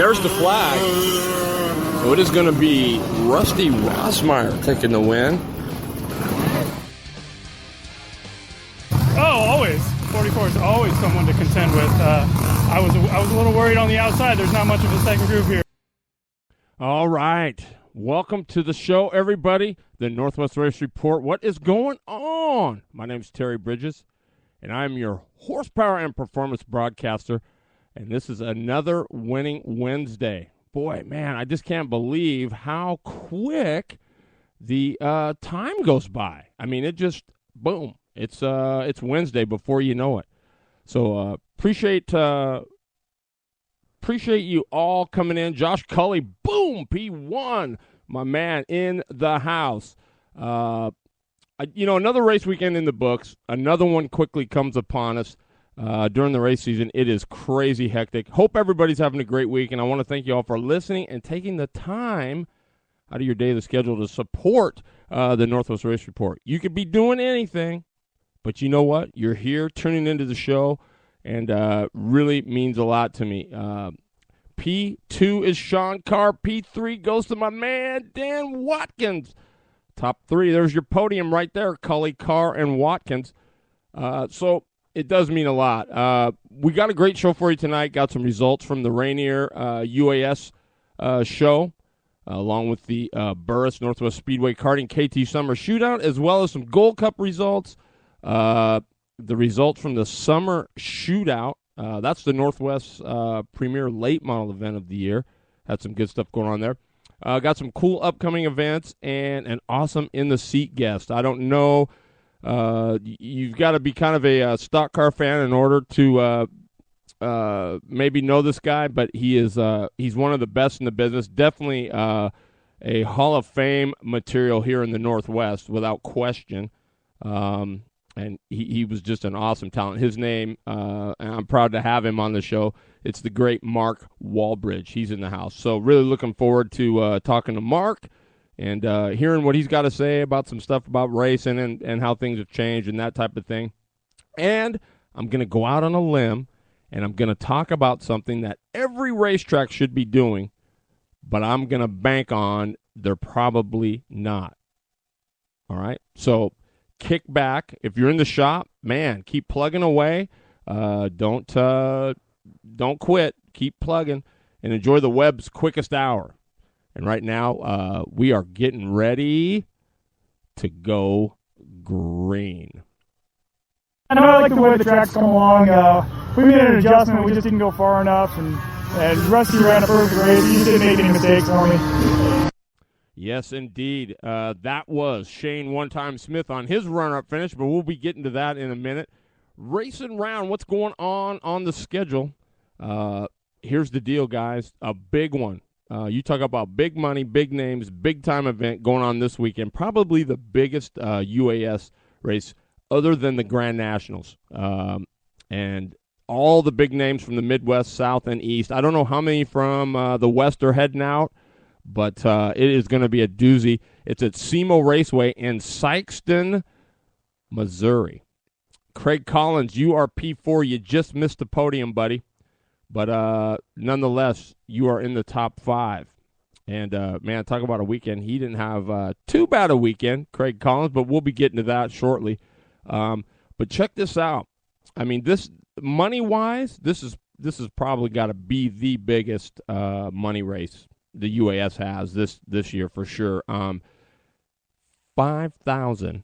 there's the flag. So it is going to be Rusty Rossmeyer taking the win. Oh, always. 44 is always someone to contend with. I was a little worried on the outside. There's not much of a second group here. All right. Welcome to the show, everybody. The Northwest Race Report. What is going on? My name's Terry Bridges, and I'm your horsepower and performance broadcaster. And this is another winning Wednesday. Boy, man, I just can't believe how quick the time goes by. I mean, it just, boom. It's Wednesday before you know it. So appreciate you all coming in. Josh Cully, boom, P1, my man in the house. Another race weekend in the books. Another one quickly comes upon us during the race season. It is crazy hectic. Hope everybody's having a great week, and I want to thank you all for listening and taking the time out of your daily schedule to support the Northwest Race Report. You could be doing anything, but you know what? You're here tuning into the show, and really means a lot to me. P2 is Sean Carr. P3 goes to my man, Dan Watkins. Top three, there's your podium right there, Cully, Carr, and Watkins. So it does mean a lot. We got a great show for you tonight. Got some results from the Rainier UAS show, along with the Burris Northwest Speedway Karting KT Summer Shootout, as well as some Gold Cup results. The results from the Summer Shootout. That's the Northwest premier late model event of the year. Had some good stuff going on there. Got some cool upcoming events and an awesome in-the-seat guest. I don't know. You've got to be kind of a stock car fan in order to maybe know this guy, but he's one of the best in the business. Definitely a Hall of Fame material here in the Northwest, without question. And he was just an awesome talent. His name, and I'm proud to have him on the show, it's the great Mark Walbridge. He's in the house. So really looking forward to talking to Mark and hearing what he's got to say about some stuff about racing and how things have changed and that type of thing. And I'm going to go out on a limb, and I'm going to talk about something that every racetrack should be doing, but I'm going to bank on they're probably not. All right? So kick back. If you're in the shop, man, keep plugging away. Don't quit. Keep plugging and enjoy the web's quickest hour. And right now, we are getting ready to go green. I know I like the way the track's come along. We made an adjustment. We just didn't go far enough, and Rusty ran a perfect race. He just didn't make any mistakes for me. Yes, indeed. That was Shane One-Time Smith on his run-up finish, but we'll be getting to that in a minute. Racing round, what's going on the schedule? Here's the deal, guys. A big one. You talk about big money, big names, big-time event going on this weekend. Probably the biggest UAS race other than the Grand Nationals. And all the big names from the Midwest, South, and East. I don't know how many from the West are heading out, but it is going to be a doozy. It's at SEMO Raceway in Sikeston, Missouri. Craig Collins, you are P4. You just missed the podium, buddy. But nonetheless, you are in the top five. And, man, talk about a weekend. He didn't have too bad a weekend, Craig Collins, but we'll be getting to that shortly. But check this out. I mean, this money-wise, this is probably got to be the biggest money race the UAS has this year for sure. $5,000.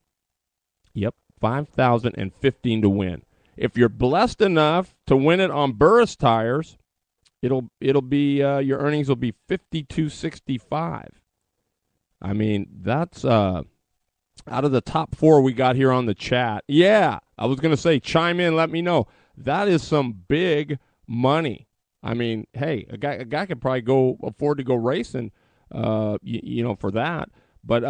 Yep, $5,015 to win. If you're blessed enough to win it on Burris tires, it'll be your earnings will be $5,265. I mean, that's out of the top four we got here on the chat. Yeah, I was gonna say, chime in, let me know. That is some big money. I mean, hey, a guy could probably afford to go racing, for that. But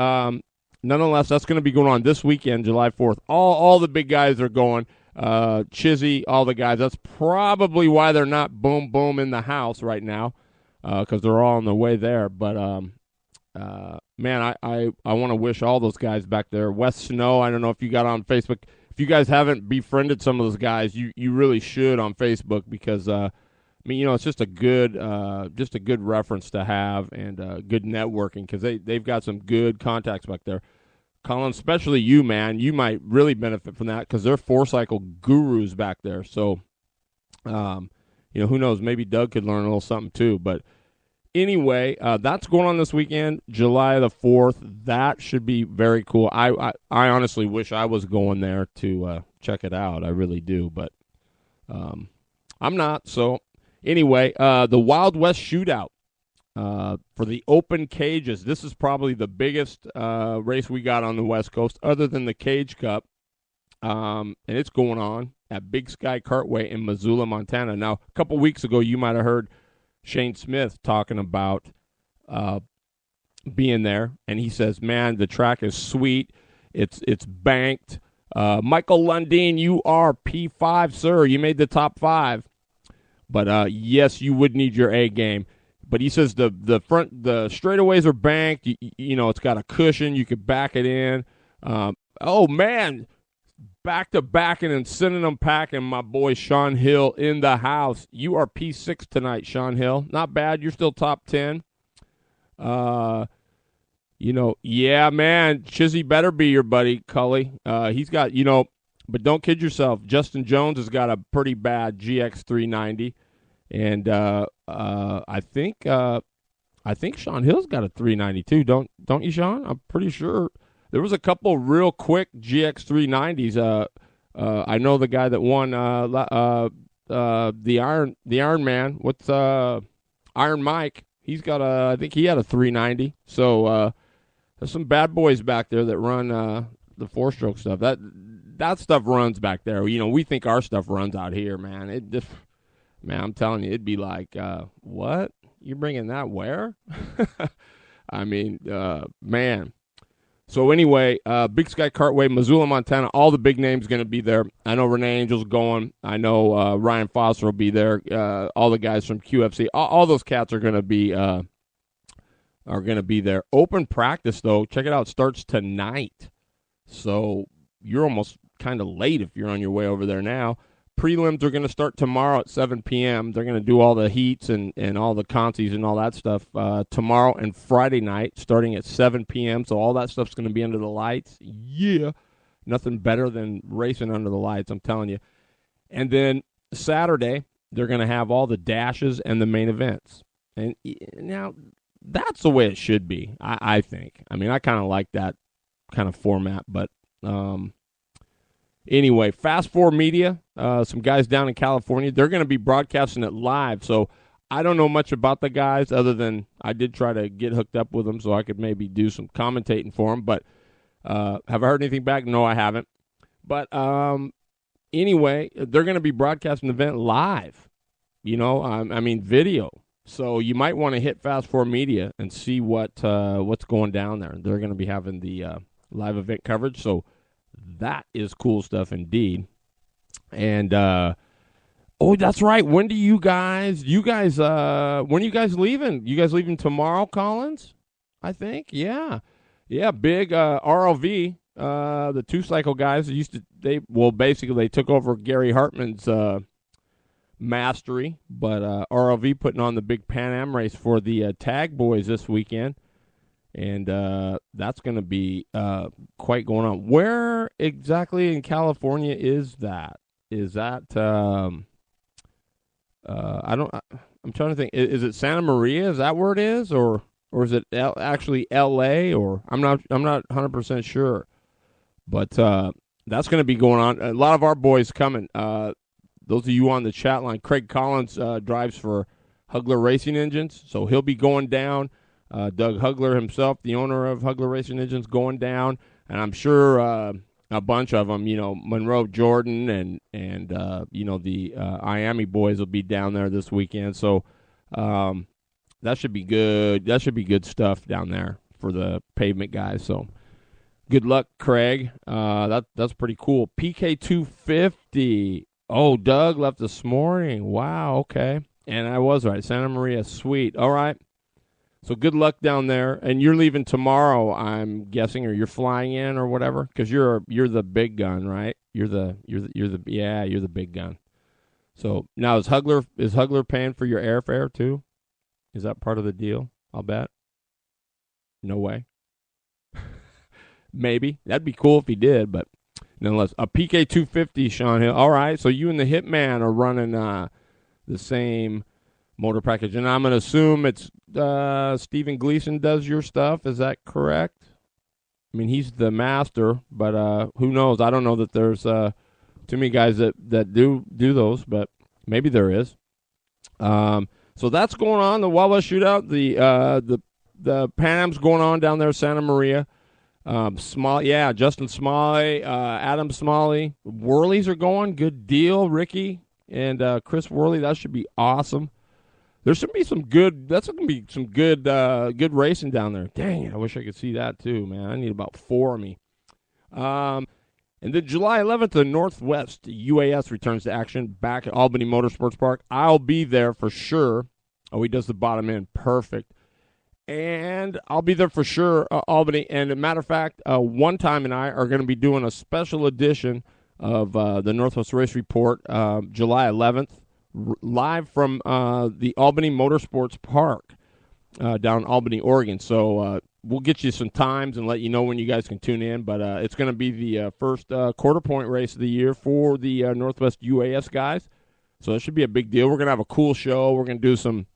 nonetheless, that's going to be going on this weekend, July 4th. All the big guys are going. Chizzy, all the guys. That's probably why they're not boom in the house right now, because they're all on their way there. But man, I want to wish all those guys back there. Wes Snow, I don't know if you got on Facebook. If you guys haven't befriended some of those guys, you really should on Facebook, because I mean, it's just a good reference to have and good networking because they've got some good contacts back there. Colin, especially you, man, you might really benefit from that because they're 4-cycle gurus back there. So, who knows? Maybe Doug could learn a little something too. But anyway, that's going on this weekend, July the 4th. That should be very cool. I honestly wish I was going there to check it out. I really do, but I'm not. So anyway, the Wild West Shootout for the open cages. This is probably the biggest race we got on the West Coast other than the Cage Cup. And it's going on at Big Sky Cartway in Missoula, Montana. Now, a couple weeks ago, you might have heard Shane Smith talking about being there, and he says, man, the track is sweet. It's banked. Michael Lundeen, you are P5, sir. You made the top 5. But, yes, you would need your A game. But he says the straightaways are banked. It's got a cushion. You could back it in. Oh, man. Back-to-back and sending them packing, my boy Sean Hill in the house. You are P6 tonight, Sean Hill. Not bad. You're still top 10. Yeah, man. Chizzy better be your buddy, Cully. He's got, but don't kid yourself. Justin Jones has got a pretty bad GX 390. And I think Sean Hill's got a 392. Don't you, Sean? I'm pretty sure. There was a couple real quick GX 390s. I know the guy that won the Iron Man. What's Iron Mike? He's got I think he had a 390. So there's some bad boys back there that run the 4-stroke stuff. That stuff runs back there. We think our stuff runs out here, man. Man, I'm telling you, it'd be like, what? You're bringing that where? I mean, man. So anyway, Big Sky Cartway, Missoula, Montana, all the big names going to be there. I know Renee Angel's going. I know Ryan Foster will be there. All the guys from QFC, all those cats are going to be there. Open practice, though, check it out, starts tonight. So you're almost kind of late if you're on your way over there now. Prelims are going to start tomorrow at 7 p.m. They're going to do all the heats and all the consies and all that stuff tomorrow and Friday night starting at 7 p.m. So all that stuff's going to be under the lights. Yeah. Nothing better than racing under the lights, I'm telling you. And then Saturday, they're going to have all the dashes and the main events. And now, that's the way it should be, I think. I mean, I kind of like that kind of format, but anyway, Fast 4 Media, some guys down in California, they're going to be broadcasting it live. So I don't know much about the guys other than I did try to get hooked up with them so I could maybe do some commentating for them. But have I heard anything back? No, I haven't. But anyway, they're going to be broadcasting the event live, I mean video. So you might want to hit Fast 4 Media and see what's going down there. They're going to be having the live event coverage. So that is cool stuff indeed. And oh, that's right. When do you guys when are you guys leaving? You guys leaving tomorrow, Collins? I think. Yeah. Yeah, big RLV, the 2-cycle guys they took over Gary Hartman's mastery, but RLV putting on the big Pan Am race for the tag boys this weekend. And that's going to be quite going on. Where exactly in California is that? Is that I'm trying to think. Is it Santa Maria? Is that where it is, or is it actually L.A.? Or I'm not 100% sure. But that's going to be going on. A lot of our boys coming. Those of you on the chat line, Craig Collins drives for Hugler Racing Engines, so he'll be going down. Doug Hugler himself, the owner of Hugler Racing Engines, going down, and I'm sure a bunch of them, Monroe Jordan and the Miami boys will be down there this weekend. So that should be good. That should be good stuff down there for the pavement guys. So good luck, Craig. That's pretty cool. PK 250. Oh, Doug left this morning. Wow. Okay, and I was right. Santa Maria, sweet. All right. So good luck down there, and you're leaving tomorrow, I'm guessing, or you're flying in or whatever, because you're the big gun, right? You're the big gun. So now is Hugler paying for your airfare too? Is that part of the deal? I'll bet. No way. Maybe. That'd be cool if he did, but nonetheless. A PK 250, Sean Hill. All right, so you and the Hitman are running the same motor package. And I'm going to assume it's Stephen Gleason does your stuff. Is that correct? I mean, he's the master, but who knows? I don't know that there's too many guys that do those, but maybe there is. So that's going on, the Wild West Shootout. The Pan Am's going on down there, Santa Maria. Justin Smalley, Adam Smalley. Worleys are going. Good deal, Ricky and Chris Worley. That should be awesome. There should be some good. That's going to be some good racing down there. Dang it! I wish I could see that too, man. I need about 4 of me. And then July 11th, the Northwest UAS returns to action back at Albany Motorsports Park. I'll be there for sure. Oh, he does the bottom end perfect. And I'll be there for sure, Albany. And as a matter of fact, One Time and I are going to be doing a special edition of the Northwest Race Report, July 11th, live from the Albany Motorsports Park down in Albany, Oregon. So we'll get you some times and let you know when you guys can tune in. But it's going to be the first quarter point race of the year for the Northwest UAS guys. So it should be a big deal. We're going to have a cool show. We're going to do some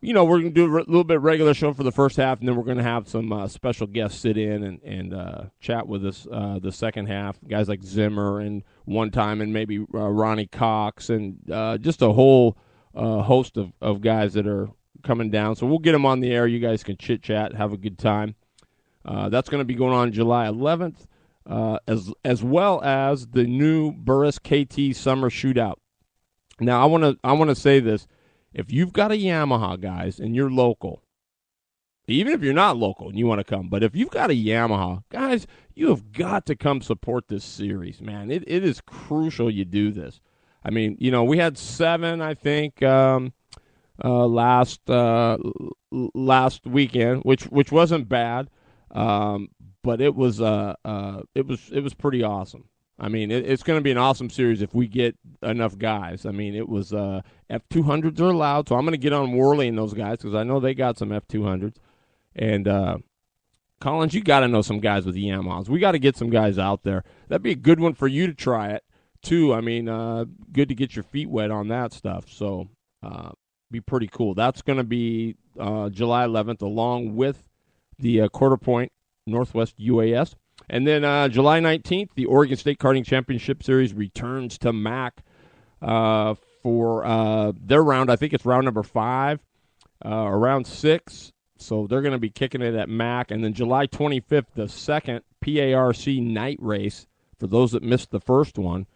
we're going to do a little bit regular show for the first half, and then we're going to have some special guests sit in and chat with us the second half. Guys like Zimmer and One Time and maybe Ronnie Cox and just a whole host of guys that are coming down. So we'll get them on the air. You guys can chit-chat, have a good time. That's going to be going on July 11th, as well as the new Burris KT Summer Shootout. Now, I want to say this. If you've got a Yamaha, guys, and you're local, even if you're not local and you want to come, but if you've got a Yamaha, guys, you have got to come support this series, man. It is crucial you do this. I mean, we had 7, I think, last weekend, which wasn't bad, but it was pretty awesome. I mean, it's going to be an awesome series if we get enough guys. I mean, it was F200s are allowed, so I'm going to get on Worley and those guys because I know they got some F200s. And, Collins, you got to know some guys with the Yamahas. We got to get some guys out there. That'd be a good one for you to try it, too. I mean, good to get your feet wet on that stuff. So, be pretty cool. That's going to be July 11th along with the Quarter Point Northwest UAS. And then July 19th, the Oregon State Karting Championship Series returns to MAC for their round. I think it's round number 5 or round 6. So they're going to be kicking it at MAC. And then July 25th, the second PARC night race, for those that missed the first one,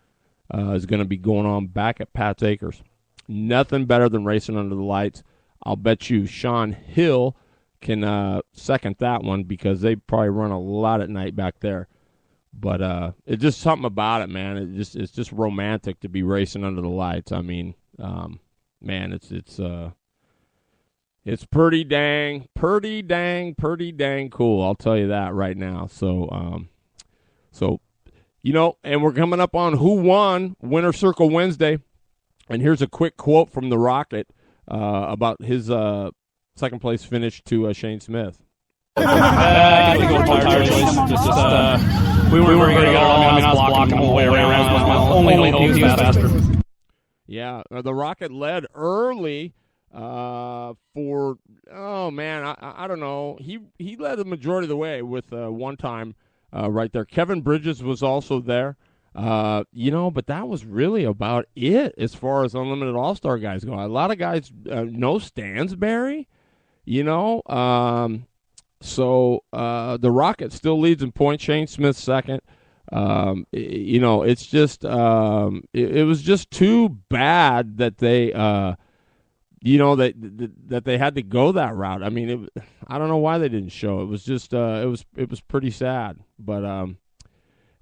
is going to be going on back at Pat's Acres. Nothing better than racing under the lights. I'll bet you Sean Hill can second that one because they probably run a lot at night back there. But it's just something about it, man. It's just romantic to be racing under the lights. I mean, man, it's pretty dang cool. I'll tell you that right now. So and we're coming up on Who Won Winter Circle Wednesday, and here's a quick quote from the Rocket about his second place finish to Shane Smith. We weren't very good at all. I mean, I was blocking the whole way around. Only hope he was faster. Yeah, the Rocket led early I don't know. He led the majority of the way with One Time right there. Kevin Bridges was also there. But that was really about it as far as Unlimited All-Star guys go. A lot of guys no Stansberry. So the Rocket still leads in points. Shane Smith second. It's just it was just too bad that they that they had to go that route. I mean, I don't know why they didn't show. It was just it was pretty sad. But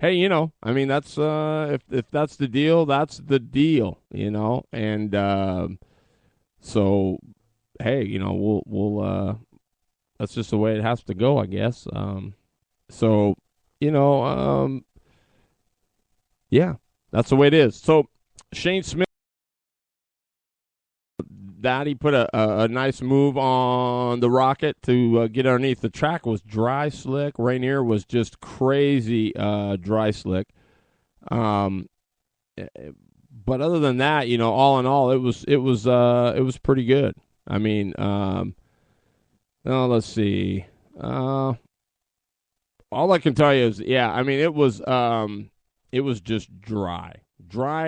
hey, I mean, that's if that's the deal, that's the deal. And so. Hey, we'll that's just the way it has to go, I guess. Yeah, that's the way it is. So Shane Smith, that he put a nice move on the Rocket to get underneath. The track was dry slick. Rainier was just crazy dry slick. But other than that, all in all, it was pretty good. I mean, let's see. All I can tell you is, I mean, it was just dry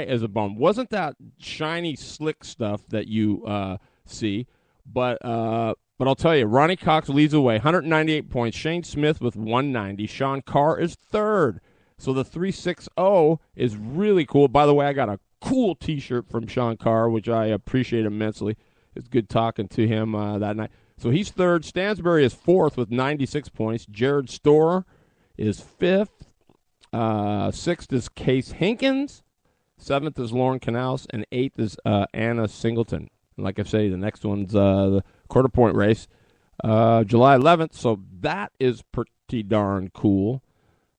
as a bone. Wasn't that shiny, slick stuff that you see, but I'll tell you, Ronnie Cox leads the way, 198 points. Shane Smith with 190. Sean Carr is third. So the 360 is really cool. By the way, I got a cool T-shirt from Sean Carr, which I appreciate immensely. It's good talking to him that night. So he's third. Stansbury is fourth with 96 points. Jared Storer is fifth. Sixth is Case Hinkins. Seventh is Lauren Canals. And eighth is Anna Singleton. And like I say, the next one's the quarter point race, July 11th. So that is pretty darn cool.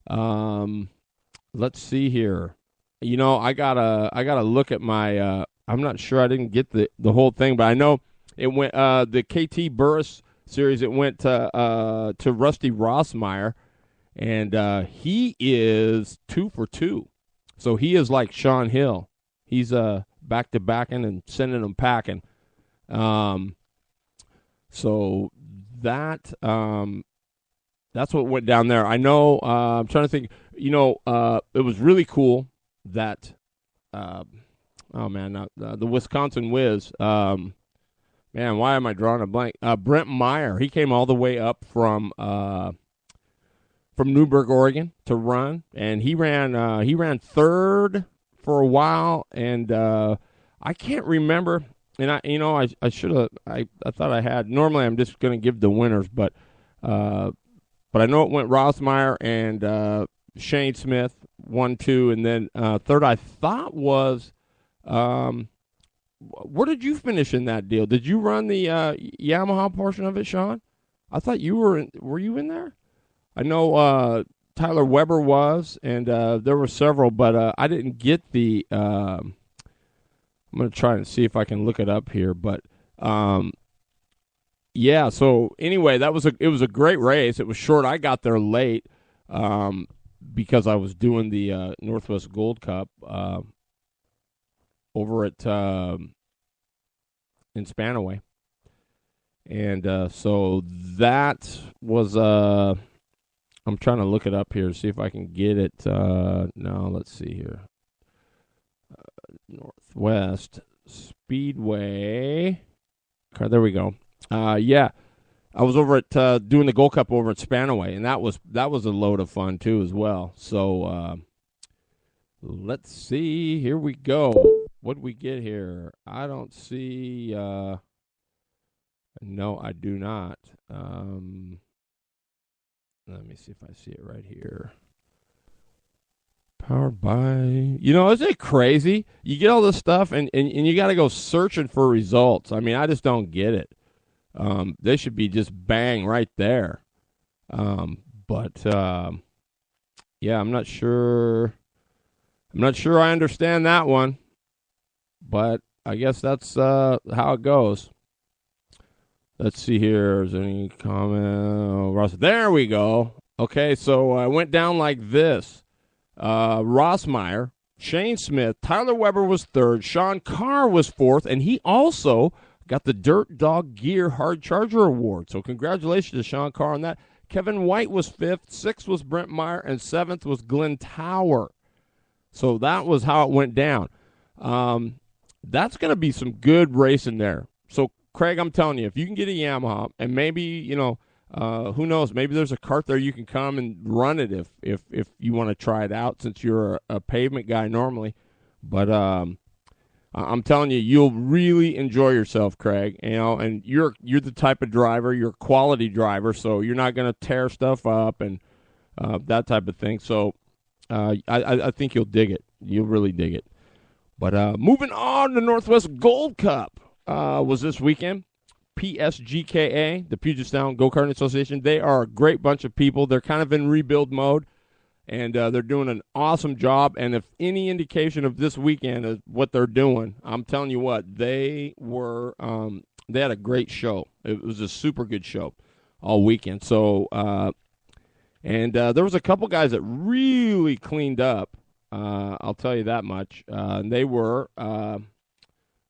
Let's see here. I gotta look at my. I'm not sure. I didn't get the whole thing, but I know it went. The KT Burris series. It went to Rusty Rossmeyer, and he is 2 for 2. So he is like Sean Hill. He's back to backing and sending them packing. So that's what went down there. I know. I'm trying to think. It was really cool that. The Wisconsin Whiz. Man, why am I drawing a blank? Brent Meyer. He came all the way up from Newburgh, Oregon, to run, and he ran third for a while, and I can't remember. And I should have. I thought I had. Normally, I'm just going to give the winners, but I know it went Rossmeyer and Shane Smith 1, 2, and then third I thought was. Where did you finish in that deal? Did you run the Yamaha portion of it, Sean? I thought you were. Were you in there? I know Tyler Weber was, and there were several, but I didn't get the. I'm going to try and see if I can look it up here, but yeah. So anyway, it was a great race. It was short. I got there late because I was doing the Northwest Gold Cup. Over at in Spanaway, and so that was I'm trying to look it up here, see if I can get it. No, let's see here. Northwest Speedway. Okay, there we go. Yeah, I was over at doing the Gold Cup over at Spanaway, and that was a load of fun too as well. So let's see. Here we go. What did we get here? I don't see. No, I do not. Let me see if I see it right here. Powered by. Isn't it crazy? You get all this stuff, and you got to go searching for results. I mean, I just don't get it. They should be just bang right there. But yeah, I'm not sure. I understand that one. But I guess that's how it goes. Let's see here. Is there any comment? Oh, Ross. There we go. Okay, so I went down like this. Rossmeyer, Shane Smith, Tyler Weber was third, Sean Carr was fourth, and he also got the Dirt Dog Gear Hard Charger Award. So congratulations to Sean Carr on that. Kevin White was fifth, sixth was Brent Meyer, and seventh was Glenn Tower. So that was how it went down. That's going to be some good racing there. So, Craig, I'm telling you, if you can get a Yamaha, and maybe, who knows, maybe there's a cart there you can come and run it if you want to try it out, since you're a pavement guy normally. But I'm telling you, you'll really enjoy yourself, Craig. And you're the type of driver, you're a quality driver, so you're not going to tear stuff up and that type of thing. So I think you'll dig it. You'll really dig it. But moving on, the Northwest Gold Cup was this weekend. PSGKA, the Puget Sound Go-Karting Association, they are a great bunch of people. They're kind of in rebuild mode. And they're doing an awesome job. And if any indication of this weekend is what they're doing, I'm telling you what, they had a great show. It was a super good show all weekend. So, there was a couple guys that really cleaned up. I'll tell you that much. And they were,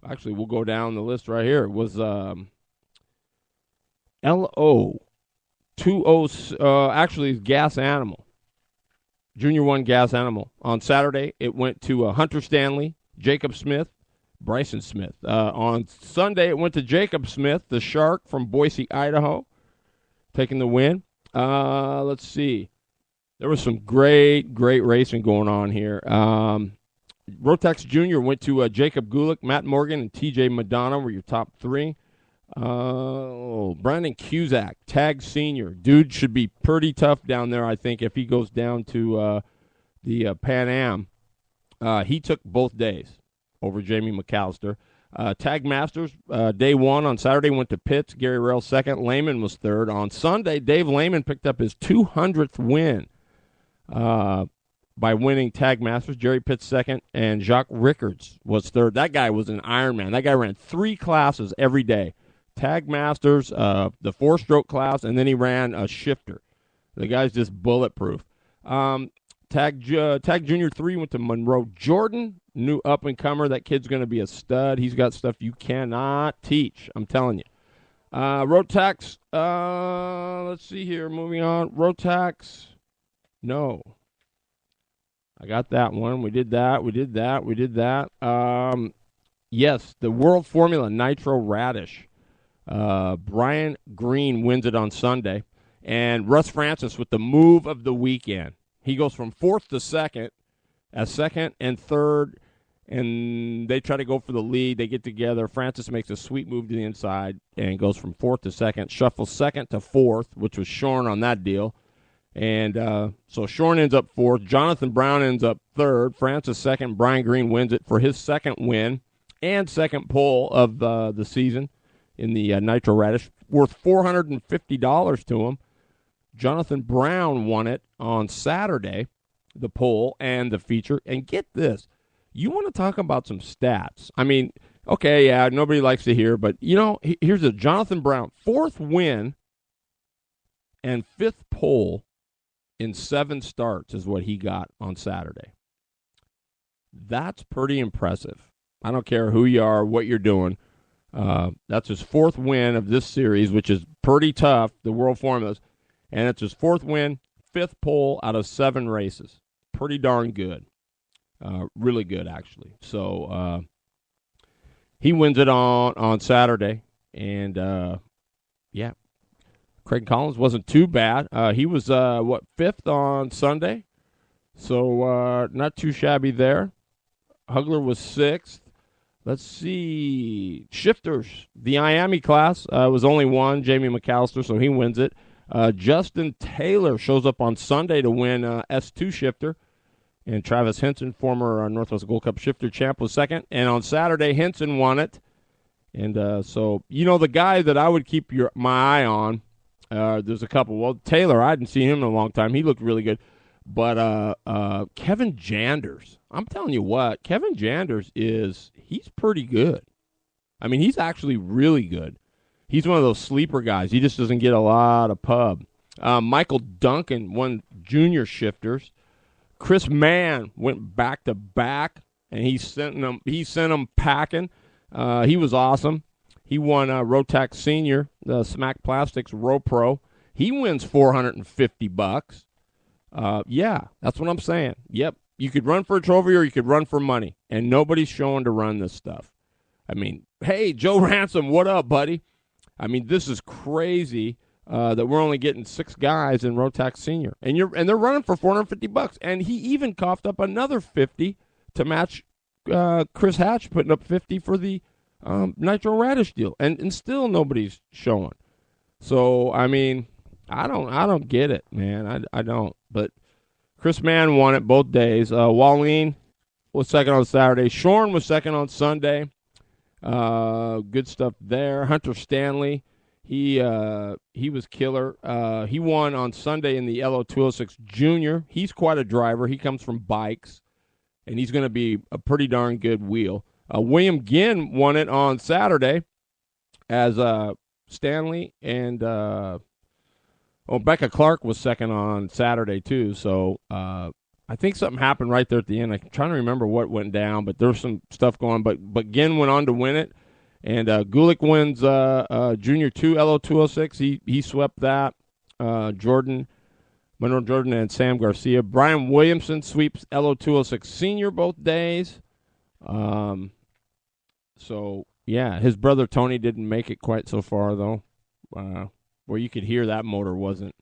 actually, we'll go down the list right here. It was actually Gas Animal. Junior 1 Gas Animal. On Saturday, it went to Hunter Stanley, Jacob Smith, Bryson Smith. On Sunday, it went to Jacob Smith, the Shark from Boise, Idaho, taking the win. Let's see. There was some great racing going on here. Rotex Jr. went to Jacob Gulick, Matt Morgan, and TJ Madonna were your top 3. Brandon Cusack, Tag Senior. Dude should be pretty tough down there, I think, if he goes down to the Pan Am. He took both days over Jamie McAllister. Tag Masters, day 1 on Saturday went to Pitts. Gary Rail second. Lehman was third. On Sunday, Dave Lehman picked up his 200th win by winning Tag Masters. Jerry Pitts second, and Jacques Rickards was third. That guy was an Ironman. That guy ran 3 classes every day. Tag Masters, the 4-stroke class, and then he ran a shifter. The guy's just bulletproof. Tag Junior 3 went to Monroe Jordan, new up-and-comer. That kid's going to be a stud. He's got stuff you cannot teach, I'm telling you. Rotax, let's see here, moving on. Rotax, no. I got that one. We did that. Yes, the World Formula Nitro Radish. Brian Green wins it on Sunday. And Russ Francis with the move of the weekend. He goes from 4th to 2nd, as 2nd and 3rd, and they try to go for the lead. They get together. Francis makes a sweet move to the inside and goes from 4th to 2nd, shuffles 2nd to 4th, which was Shorn on that deal. And so Shorn ends up 4th. Jonathan Brown ends up 3rd. Francis 2nd. Brian Green wins it for his 2nd win and 2nd pole of the season in the Nitro Radish, worth $450 to him. Jonathan Brown won it on Saturday, the pole and the feature. And get this, you want to talk about some stats. I mean, okay, yeah, nobody likes to hear, but, here's a Jonathan Brown, 4th win and 5th pole in 7 starts is what he got on Saturday. That's pretty impressive. I don't care who you are, what you're doing. That's his 4th win of this series, which is pretty tough, the World Formulas. And it's his 4th win, 5th pole out of 7 races. Pretty darn good. Really good, actually. So he wins it on Saturday. And, yeah, Craig Collins wasn't too bad. He was, 5th on Sunday. So not too shabby there. Hugler was 6th. Let's see. Shifters, the Miami class was only 1, Jamie McAllister, so he wins it. Justin Taylor shows up on Sunday to win S2 shifter. And Travis Henson, former Northwest Gold Cup shifter champ, was 2nd. And on Saturday, Henson won it. And so, the guy that I would keep my eye on, there's a couple. Well, Taylor, I hadn't seen him in a long time. He looked really good. But Kevin Janders, I'm telling you what, Kevin Janders he's pretty good. I mean, he's actually really good. He's one of those sleeper guys. He just doesn't get a lot of pub. Michael Duncan won junior shifters. Chris Mann went back-to-back, and he sent them packing. He was awesome. He won Rotax Senior, the Smack Plastics Row Pro. He wins $450. Yeah, that's what I'm saying. Yep, you could run for a trophy or you could run for money, and nobody's showing to run this stuff. I mean, hey, Joe Ransom, what up, buddy? I mean, this is crazy that we're only getting 6 guys in Rotax Senior, and they're running for $450. And he even coughed up another 50 to match Chris Hatch putting up 50 for the Nitro Radish deal, and still nobody's showing. So I mean, I don't get it, man. I don't. But Chris Mann won it both days. Wallene was 2nd on Saturday. Shorn was 2nd on Sunday. Good stuff there. Hunter Stanley, he was killer. He won on Sunday in the LO206 Junior. He's quite a driver. He comes from bikes, and he's going to be a pretty darn good wheel. William Ginn won it on Saturday as Stanley, and Becca Clark was second on Saturday too. So I think something happened right there at the end. I'm trying to remember what went down, but there's some stuff going on. But Ginn went on to win it. And Gulick wins Junior 2 LO206. He swept that. Monroe Jordan and Sam Garcia. Brian Williamson sweeps LO206 Senior both days. So, yeah, his brother Tony didn't make it quite so far, though, where you could hear that motor wasn't.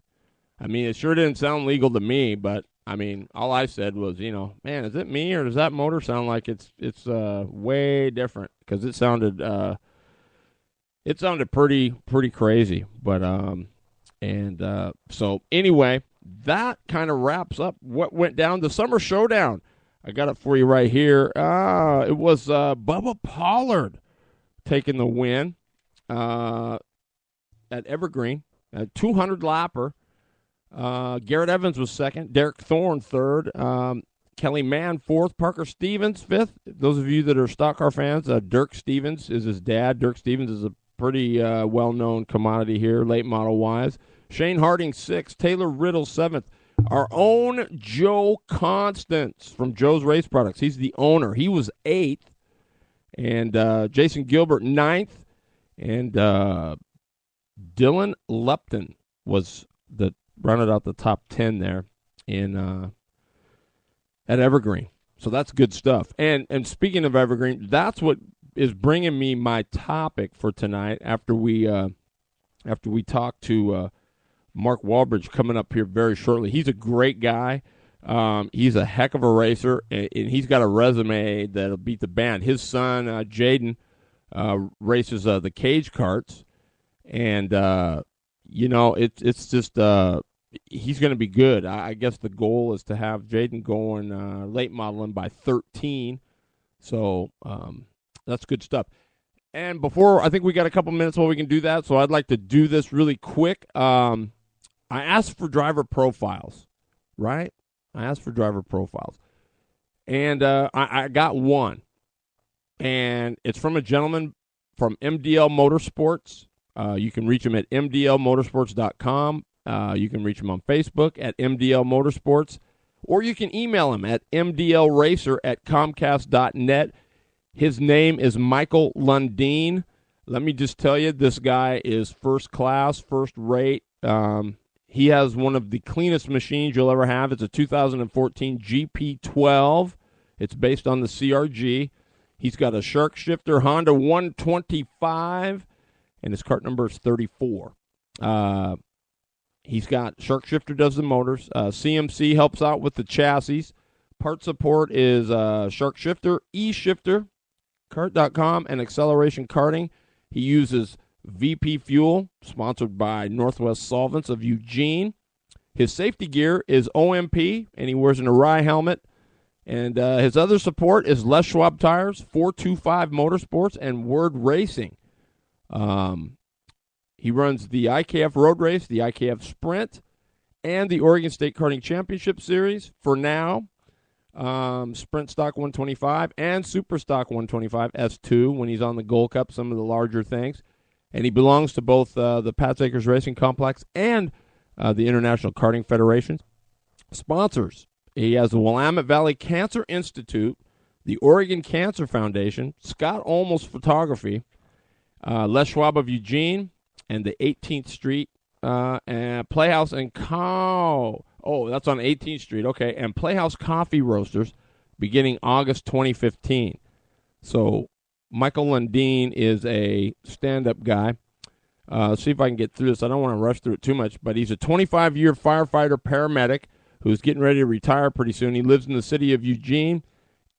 I mean, it sure didn't sound legal to me, but, I mean, all I said was, man, is it me or does that motor sound like it's way different? Because it sounded pretty crazy. But so anyway, that kind of wraps up what went down. The Summer Showdown. I got it for you right here. It was Bubba Pollard taking the win at Evergreen, a 200 lapper. Garrett Evans was second. Derek Thorne third. Kelly Mann fourth. Parker Stevens fifth. Those of you that are stock car fans, Dirk Stevens is his dad. Dirk Stevens is a pretty well-known commodity here, late model-wise. Shane Harding sixth. Taylor Riddle seventh. Our own Joe Constance from Joe's Race Products. He's the owner. He was eighth. And Jason Gilbert ninth. And Dylan Lepton was rounded out the top 10 there at Evergreen. So that's good stuff. And speaking of Evergreen, that's what is bringing me my topic for tonight after we talk to Mark Walbridge coming up here very shortly. He's a great guy. He's a heck of a racer, and he's got a resume that'll beat the band. His son, Jaden, races the cage carts, and it's just he's going to be good. I guess the goal is to have Jaden going late modeling by 13. So that's good stuff. And before, I think we got a couple minutes while we can do that, so I'd like to do this really quick. I asked for driver profiles, right? I asked for driver profiles. And I got one. And it's from a gentleman from MDL Motorsports. You can reach him at mdlmotorsports.com. You can reach him on Facebook at MDL Motorsports, or you can email him at mdlracer@comcast.net. His name is Michael Lundeen. Let me just tell you, this guy is first class, first rate. He has one of the cleanest machines you'll ever have. It's a 2014 GP12. It's based on the CRG. He's got a Shark Shifter Honda 125, and his cart number is 34. He's got Shark Shifter does the motors. CMC helps out with the chassis. Part support is Shark Shifter, eShifter, Kart.com, and Acceleration Karting. He uses VP Fuel, sponsored by Northwest Solvents of Eugene. His safety gear is OMP, and he wears an Arai helmet. And his other support is Les Schwab Tires, 425 Motorsports, and Word Racing. He runs the IKF Road Race, the IKF Sprint, and the Oregon State Karting Championship Series for now. Sprint Stock 125 and Super Stock 125 S2 when he's on the Gold Cup, some of the larger things. And he belongs to both the Pat's Acres Racing Complex and the International Karting Federation. Sponsors. He has the Willamette Valley Cancer Institute, the Oregon Cancer Foundation, Scott Olmos Photography, Les Schwab of Eugene, and the 18th Street and Playhouse and Cow. Oh, that's on 18th Street. Okay, and Playhouse Coffee Roasters beginning August 2015. So Michael Lundeen is a stand-up guy. See if I can get through this. I don't want to rush through it too much, but he's a 25-year firefighter paramedic who's getting ready to retire pretty soon. He lives in the city of Eugene.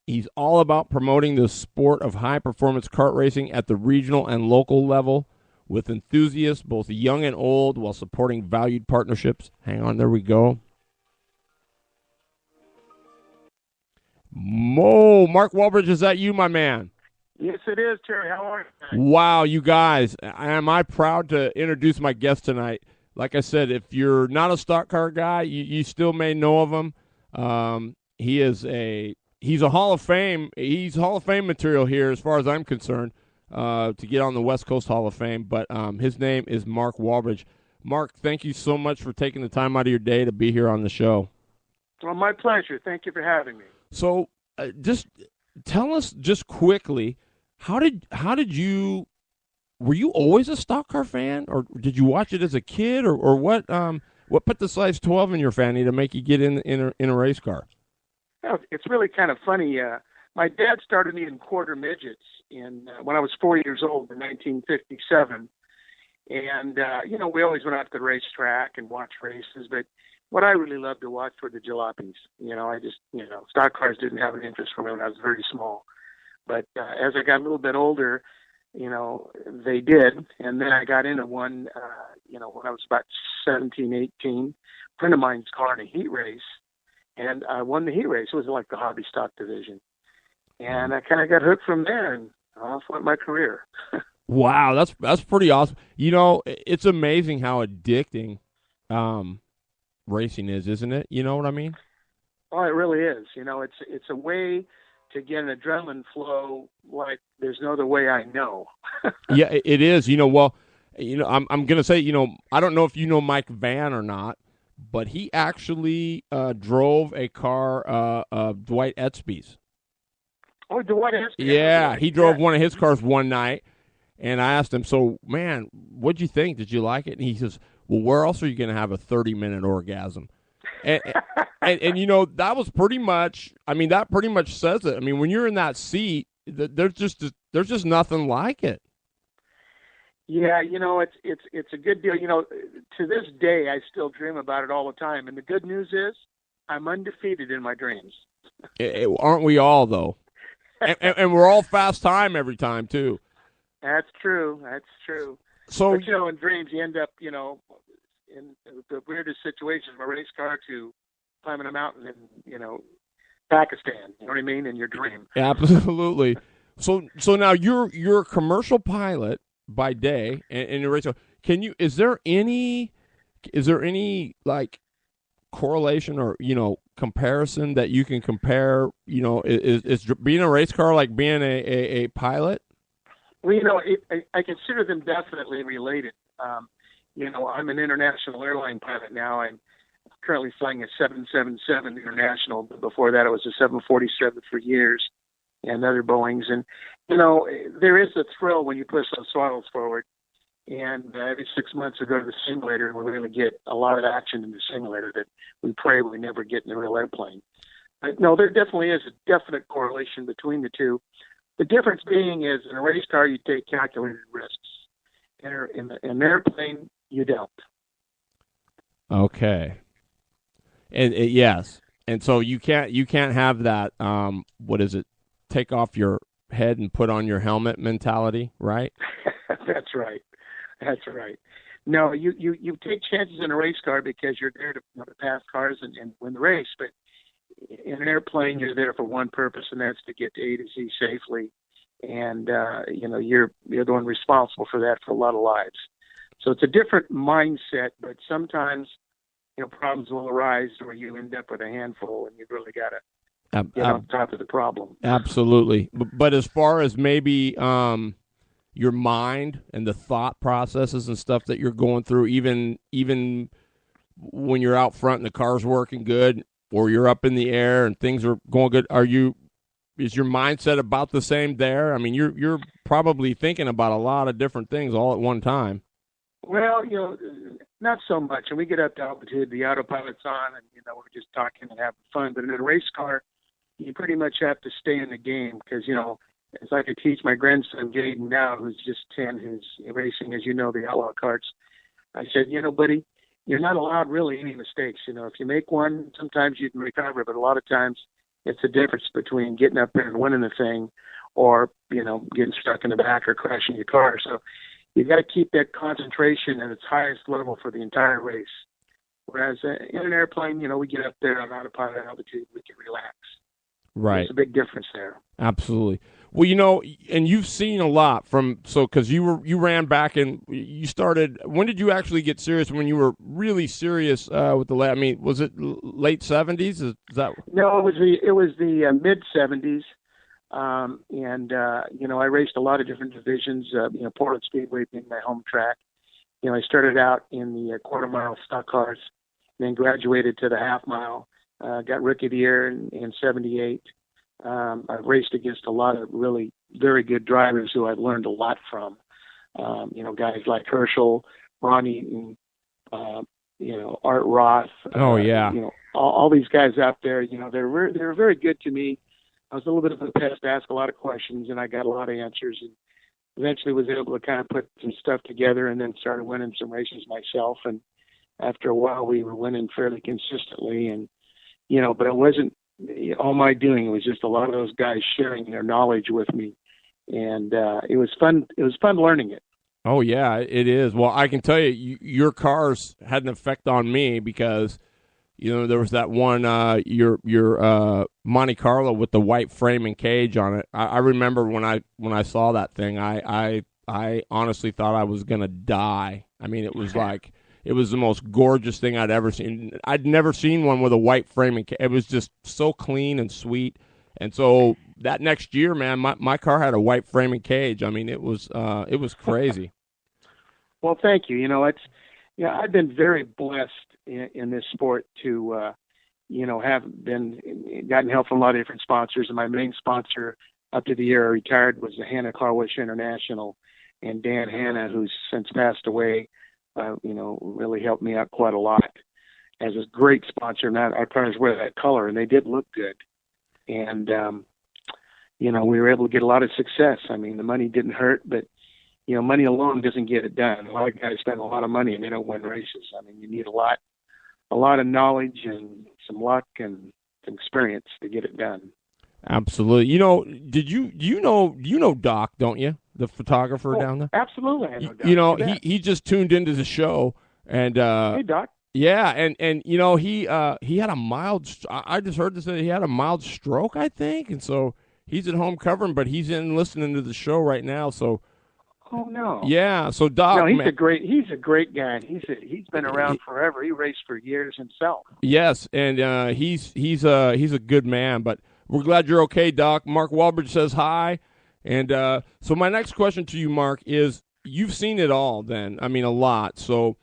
He's all about promoting the sport of high-performance kart racing at the regional and local level with enthusiasts, both young and old, while supporting valued partnerships. Hang on, there we go. Mark Walbridge, is that you, my man? Yes, it is, Terry. How are you? Wow, you guys, am I proud to introduce my guest tonight. Like I said, if you're not a stock car guy, you still may know of him. He's a Hall of Fame. He's Hall of Fame material here as far as I'm concerned to get on the West Coast Hall of Fame. But his name is Mark Walbridge. Mark, thank you so much for taking the time out of your day to be here on the show. Well, my pleasure. Thank you for having me. So just tell us just quickly, how did you were you always a stock car fan, or did you watch it as a kid, or what put the size 12 in your fanny to make you get in a race car? Well, it's really kind of funny. My dad started me in quarter midgets when I was 4 years old in 1957. And, we always went out to the racetrack and watched races. But what I really loved to watch were the jalopies. Stock cars didn't have an interest for me when I was very small. But as I got a little bit older, they did. And then I got into one, when I was about 17, 18, a friend of mine's car in a heat race. And I won the heat race. It was like the hobby stock division. And I kind of got hooked from there, and off went my career. Wow, that's pretty awesome. It's amazing how addicting racing is, isn't it? You know what I mean? Oh, it really is. It's a way to get an adrenaline flow like there's no other way I know. Yeah, it is. I'm going to say, I don't know if you know Mike Van or not, but he actually drove a car of Dwight Etzby's. Oh, Dwight Etzby. Yeah, he drove one of his cars one night, and I asked him, so, man, what'd you think? Did you like it? And he says, well, where else are you going to have a 30-minute orgasm? And that was pretty much, that pretty much says it. When you're in that seat, there's just nothing like it. Yeah, it's a good deal. To this day, I still dream about it all the time. And the good news is I'm undefeated in my dreams. Aren't we all, though? and we're all fast time every time, too. That's true. So, but, in dreams, you end up, in the weirdest situations from a race car to climbing a mountain in, Pakistan. You know what I mean? In your dream. Absolutely. So now you're a commercial pilot by day and your race car. Is there any like correlation or comparison that you can compare? Is being a race car like being a pilot? Well, I consider them definitely related. I'm an international airline pilot now. I'm currently flying a 777 International. But before that, it was a 747 for years and other Boeings. And, there is a thrill when you push those throttles forward. And every 6 months we go to the simulator and we really get a lot of action in the simulator that we pray we never get in the real airplane. But no, there definitely is a definite correlation between the two. The difference being is in a race car, you take calculated risks. In an airplane, you don't. Okay. And yes. And so you can't have that, what is it, take off your head and put on your helmet mentality, right? That's right. No, you take chances in a race car because you're there to pass cars and win the race. But in an airplane, you're there for one purpose, and that's to get to A to Z safely. And you're the one responsible for that for a lot of lives. So it's a different mindset, but sometimes problems will arise where you end up with a handful, and you've really got to get on top of the problem. Absolutely. But as far as maybe your mind and the thought processes and stuff that you're going through, even when you're out front and the car's working good, or you're up in the air and things are going good, is your mindset about the same there? You're probably thinking about a lot of different things all at one time. Well, not so much. And we get up to altitude, the autopilot's on, and we're just talking and having fun. But in a race car, you pretty much have to stay in the game because as I could teach my grandson Jaden now, who's just 10, who's racing, as you know, the outlaw karts. I said, buddy, you're not allowed really any mistakes. If you make one, sometimes you can recover, but a lot of times it's the difference between getting up there and winning the thing or, getting stuck in the back or crashing your car. So you got to keep that concentration at its highest level for the entire race. Whereas in an airplane, we get up there on autopilot altitude, we can relax. Right. There's a big difference there. Absolutely. Well, and you've seen a lot because you ran back and you started. When did you actually get serious? When you were really serious with the I mean, was it late 70s? Is that? No, it was the mid 70s, and I raced a lot of different divisions. Portland Speedway being my home track. I started out in the quarter mile stock cars, then graduated to the half mile. Got Rookie of the Year in 78. I've raced against a lot of really very good drivers who I've learned a lot from. Guys like Herschel, Ron Eaton, Art Roth. Oh yeah. All these guys out there. They're very good to me. I was a little bit of a pest, asked a lot of questions, and I got a lot of answers. And eventually was able to kind of put some stuff together, and then started winning some races myself. And after a while, we were winning fairly consistently. And but it wasn't all my doing. It was just a lot of those guys sharing their knowledge with me, and it was fun. It was fun learning it. Oh yeah, it is. Well, I can tell you, your cars had an effect on me because, there was that one your Monte Carlo with the white frame and cage on it. I remember when I saw that thing, I honestly thought I was gonna die. I mean, it was like. It was the most gorgeous thing I'd ever seen. I'd never seen one with a white framing. It was just so clean and sweet. And so that next year, man, my car had a white framing cage. I mean, it was crazy. Well, thank you. I've been very blessed in this sport to, have gotten help from a lot of different sponsors. And my main sponsor up to the year I retired was the Hanna Car Wash International, and Dan Hanna, who's since passed away. Really helped me out quite a lot as a great sponsor. And our cars wear that color, and they did look good. And, we were able to get a lot of success. I mean, the money didn't hurt, but, money alone doesn't get it done. A lot of guys spend a lot of money and they don't win races. I mean, you need a lot of knowledge and some luck and some experience to get it done. Absolutely. You know Doc, don't you? The photographer down there? Absolutely, I know Doc. He just tuned into the show, and hey Doc. Yeah, and he had a mild. I just heard this that he had a mild stroke, I think, and so he's at home covering, but he's in listening to the show right now. So, oh no, yeah. So Doc, no, he's a great guy. He's been around forever. He raced for years himself. Yes, and he's a good man. But we're glad you're okay, Doc. Mark Walbridge says hi. And so my next question to you, Mark, is you've seen it all then. I mean, a lot. So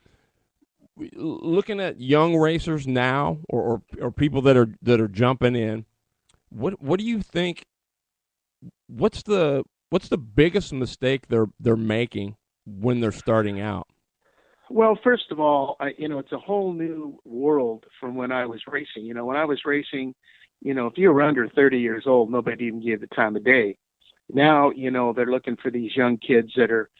looking at young racers now or people that are jumping in, what do you think, what's the biggest mistake they're making when they're starting out? Well, first of all, it's a whole new world from when I was racing. When I was racing, if you were under 30 years old, nobody even gave the time of day. Now, they're looking for these young kids that are,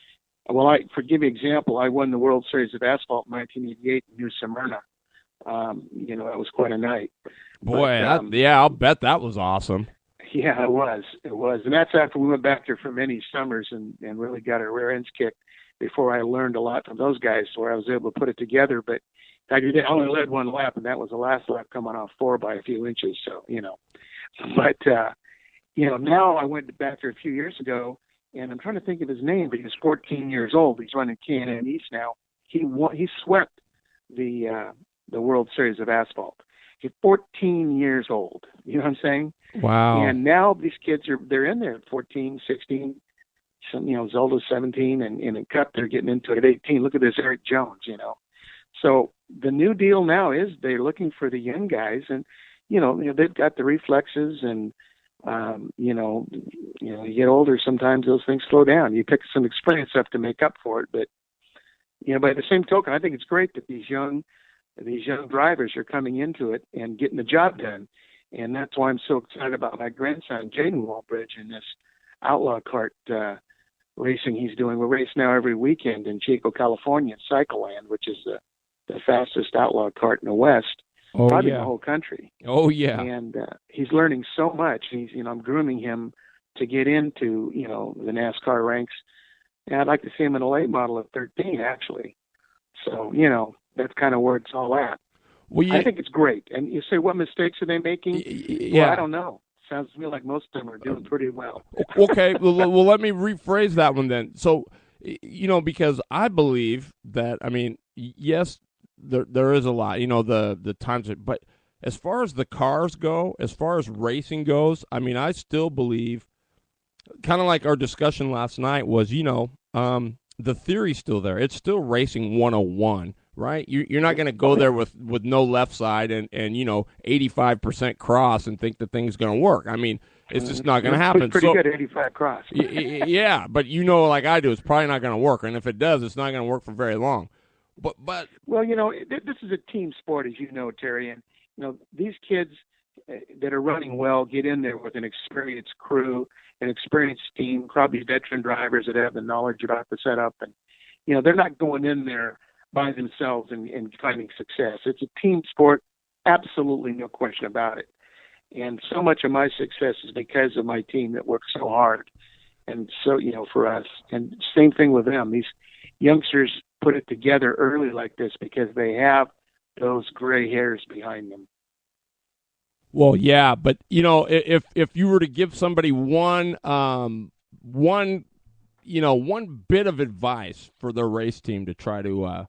for give you an example, I won the World Series of Asphalt in 1988 in New Smyrna. That was quite a night. Boy, I'll bet that was awesome. Yeah, it was. And that's after we went back there for many summers and really got our rear ends kicked before I learned a lot from those guys, where I was able to put it together. But I only led one lap, and that was the last lap coming off 4 by a few inches. So, but, now I went back there a few years ago, and I'm trying to think of his name, but he's 14 years old. He's running K&N East now. He swept the World Series of Asphalt. He's 14 years old. You know what I'm saying? Wow. And now these kids they're in there at 14, 16, some, as old as 17, and in Cup they're getting into it at 18. Look at this Eric Jones, So the new deal now is they're looking for the young guys, and they've got the reflexes, and you get older, sometimes those things slow down. You pick some experience up to make up for it, but by the same token, I think it's great that these young drivers are coming into it and getting the job done, and that's why I'm so excited about my grandson Jaden Walbridge and this outlaw kart racing he's doing. We race now every weekend in Chico, California, at Cycle Land, which is the fastest outlaw kart in the West. Probably in the whole country. Oh yeah. And he's learning so much. He's I'm grooming him to get into the NASCAR ranks, and I'd like to see him in a late model at 13 actually. So that's kind of where it's all at. Well, I think it's great. And you say, what mistakes are they making? Yeah. Well, I don't know. Sounds to me like most of them are doing pretty well. Okay, well, let me rephrase that one then. So, because I believe that, yes, there is a lot, the times, but as far as the cars go, as far as racing goes, I still believe, kind of like our discussion last night was, the theory's still there. It's still racing 101, right? You're not going to go there with no left side and 85% cross and think the thing's going to work. It's just not going to happen. Pretty good 85 cross. Yeah, but like I do, it's probably not going to work. And if it does, it's not going to work for very long. But well, this is a team sport, as you know, Terry, and these kids that are running well get in there with an experienced crew, an experienced team, probably veteran drivers that have the knowledge about the setup, and they're not going in there by themselves and finding success. It's a team sport, absolutely no question about it. And so much of my success is because of my team that works so hard. And so, for us, and same thing with them. These youngsters put it together early like this because they have those gray hairs behind them. Well, yeah, but if you were to give somebody one bit of advice for their race team to try to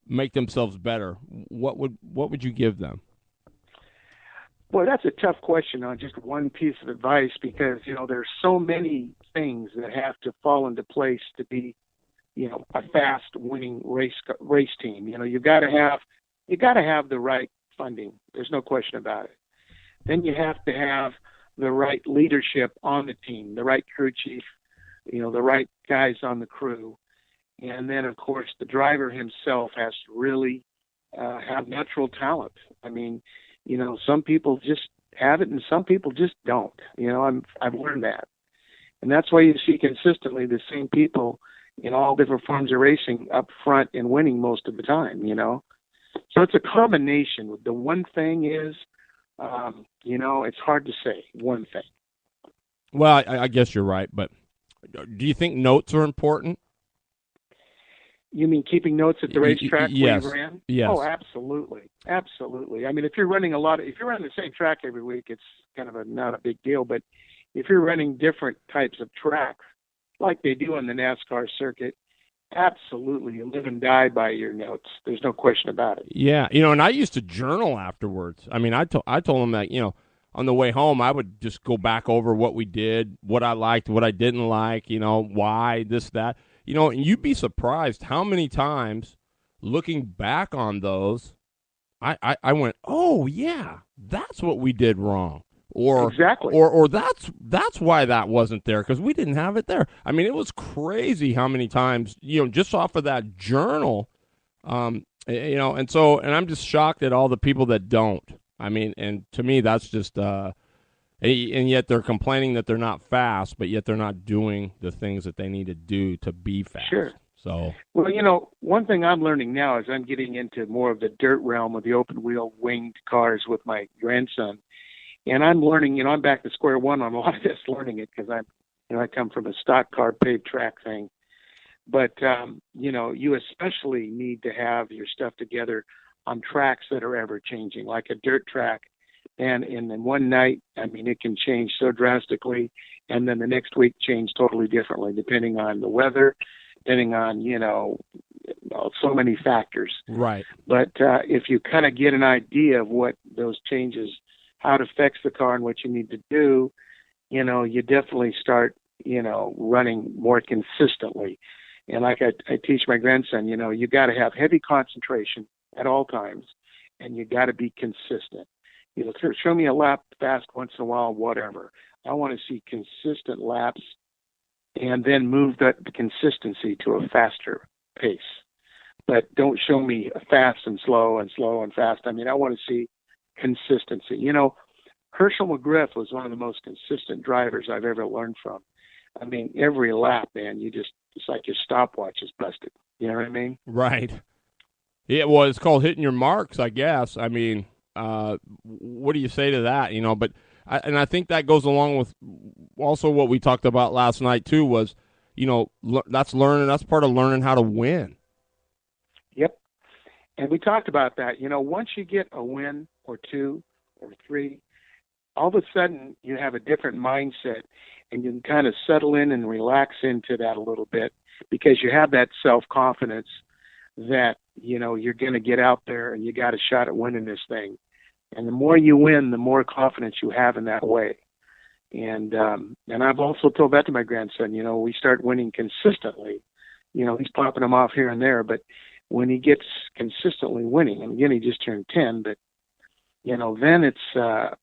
make themselves better, what would you give them? Well, that's a tough question on just one piece of advice because there's so many things that have to fall into place to be a fast winning race team. You got to have the right funding. There's no question about it. Then you have to have the right leadership on the team, the right crew chief, the right guys on the crew. And then, of course, the driver himself has to really have natural talent. Some people just have it and some people just don't. I've learned that. And that's why you see consistently the same people in all different forms of racing up front and winning most of the time, So it's a combination. The one thing is, it's hard to say one thing. Well, I guess you're right, but do you think notes are important? You mean keeping notes at the racetrack yes. where you ran? Yes. Oh, absolutely. Absolutely. if you're running if you're running the same track every week, it's kind of not a big deal. But if you're running different types of tracks, like they do on the NASCAR circuit, absolutely, you live and die by your notes. There's no question about it. Yeah, and I used to journal afterwards. I told them that, on the way home, I would just go back over what we did, what I liked, what I didn't like, why, this, that. And you'd be surprised how many times, looking back on those, I went, oh, yeah, that's what we did wrong. Or exactly. Or that's why that wasn't there, because we didn't have it there. It was crazy how many times, just off of that journal, and I'm just shocked at all the people that don't. And to me, that's just, and yet they're complaining that they're not fast, but yet they're not doing the things that they need to do to be fast. Sure. So, well, one thing I'm learning now is I'm getting into more of the dirt realm of the open wheel winged cars with my grandson. And I'm learning, I'm back to square one on a lot of this, learning it because I come from a stock car paved track thing. But, you especially need to have your stuff together on tracks that are ever changing, like a dirt track. And in one night, it can change so drastically. And then the next week change totally differently, depending on the weather, depending on, so many factors. Right. But if you kind of get an idea of what those changes, how it affects the car and what you need to do, you definitely start, running more consistently. And like I teach my grandson, you got to have heavy concentration at all times, and you got to be consistent. Show me a lap fast once in a while, whatever. I want to see consistent laps and then move the consistency to a faster pace. But don't show me fast and slow and slow and fast. I want to see consistency. Herschel McGriff was one of the most consistent drivers I've ever learned from. Every lap, man, it's like your stopwatch is busted. You know what I mean? Right. Yeah, well, it's called hitting your marks, I guess. What do you say to that? But I think that goes along with also what we talked about last night too. Was that's learning. That's part of learning how to win. Yep. And we talked about that. Once you get a win or two or three, all of a sudden you have a different mindset, and you can kind of settle in and relax into that a little bit because you have that self-confidence that, you're going to get out there and you got a shot at winning this thing. And the more you win, the more confidence you have in that way. And I've also told that to my grandson, we start winning consistently. He's popping them off here and there, but when he gets consistently winning, and again, he just turned 10, but, then it's a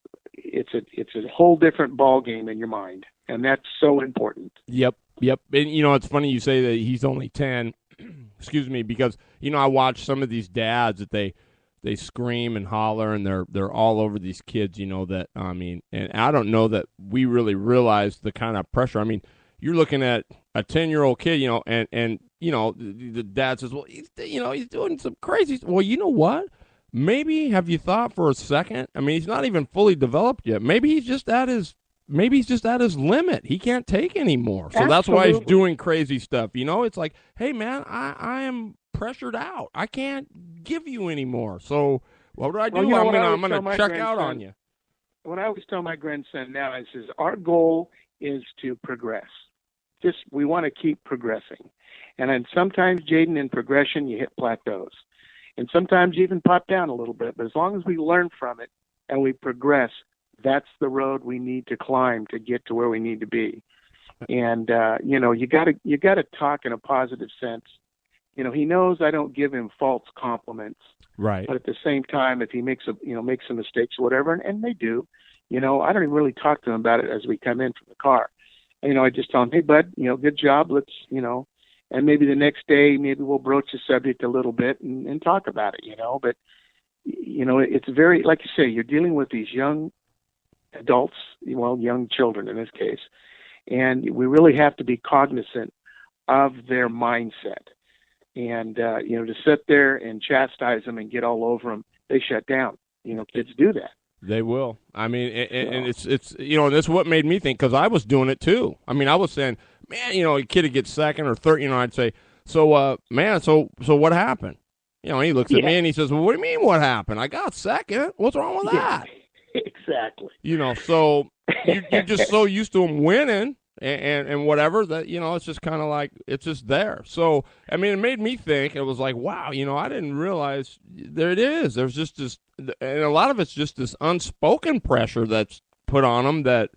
whole different ball game in your mind. And that's so important. Yep. And, it's funny you say that he's only 10, excuse me, because, I watch some of these dads that they scream and holler and they're all over these kids, and I don't know that we really realize the kind of pressure. I mean, you're looking at a 10-year-old kid, and the dad says, well, he's doing some crazy. Well, you know what? Maybe have you thought for a second? I mean, he's not even fully developed yet. Maybe he's just at his limit. He can't take anymore. So that's why he's doing crazy stuff. It's like, hey man, I am pressured out. I can't give you anymore. So what do I do? I'm gonna check out on you. What I always tell my grandson now is our goal is to progress. We want to keep progressing. And then sometimes, Jaden, in progression, you hit plateaus. And sometimes you even pop down a little bit. But as long as we learn from it and we progress, that's the road we need to climb to get to where we need to be. And, you gotta talk in a positive sense. He knows I don't give him false compliments. Right. But at the same time, if he makes some mistakes or whatever, and they do, I don't even really talk to him about it as we come in from the car. I just tell him, hey, bud, good job. Let's, and maybe the next day, maybe we'll broach the subject a little bit and talk about it, But, it's very, like you say, you're dealing with these young adults, young children in this case, and we really have to be cognizant of their mindset. And, to sit there and chastise them and get all over them, they shut down. Kids do that. They will. I mean, and it's and that's what made me think, because I was doing it too. I mean, I was saying, man, a kid would get second or third, I'd say, so, man, so what happened? He looks at me and he says, well, what do you mean what happened? I got second. What's wrong with that? Exactly. So you're just so used to them winning and whatever that, it's just kind of like, it's just there. So, I mean, it made me think, it was like, wow, I didn't realize there it is. There's just this, and a lot of it's just this unspoken pressure that's put on them that,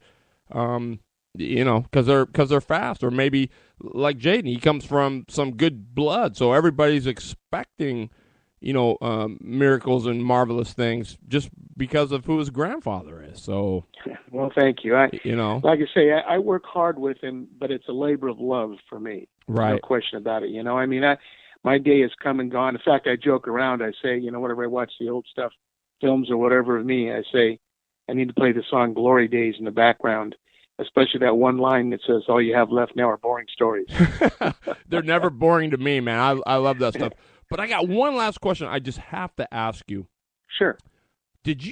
because they're fast, or maybe like Jaden, he comes from some good blood. So everybody's expecting, miracles and marvelous things just because of who his grandfather is. So, well, thank you. Like I say, I work hard with him, but it's a labor of love for me. Right. No question about it. My day has come and gone. In fact, I joke around. I say, whenever I watch the old stuff, films or whatever of me, I say, I need to play the song Glory Days in the background, especially that one line that says, all you have left now are boring stories. They're never boring to me, man. I love that stuff. But I got one last question I just have to ask you. Sure. Did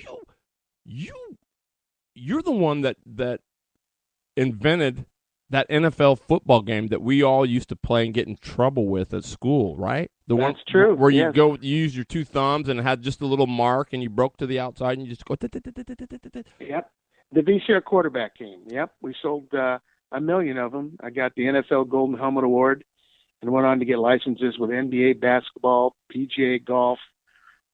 you're the one that invented that NFL football game that we all used to play and get in trouble with at school, right? That's true. Where you use your two thumbs and it had just a little mark and you broke to the outside and you just go. Yep. The VCR quarterback game. Yep. We sold 1 million of them. I got the NFL Golden Helmet Award and went on to get licenses with NBA basketball, PGA golf,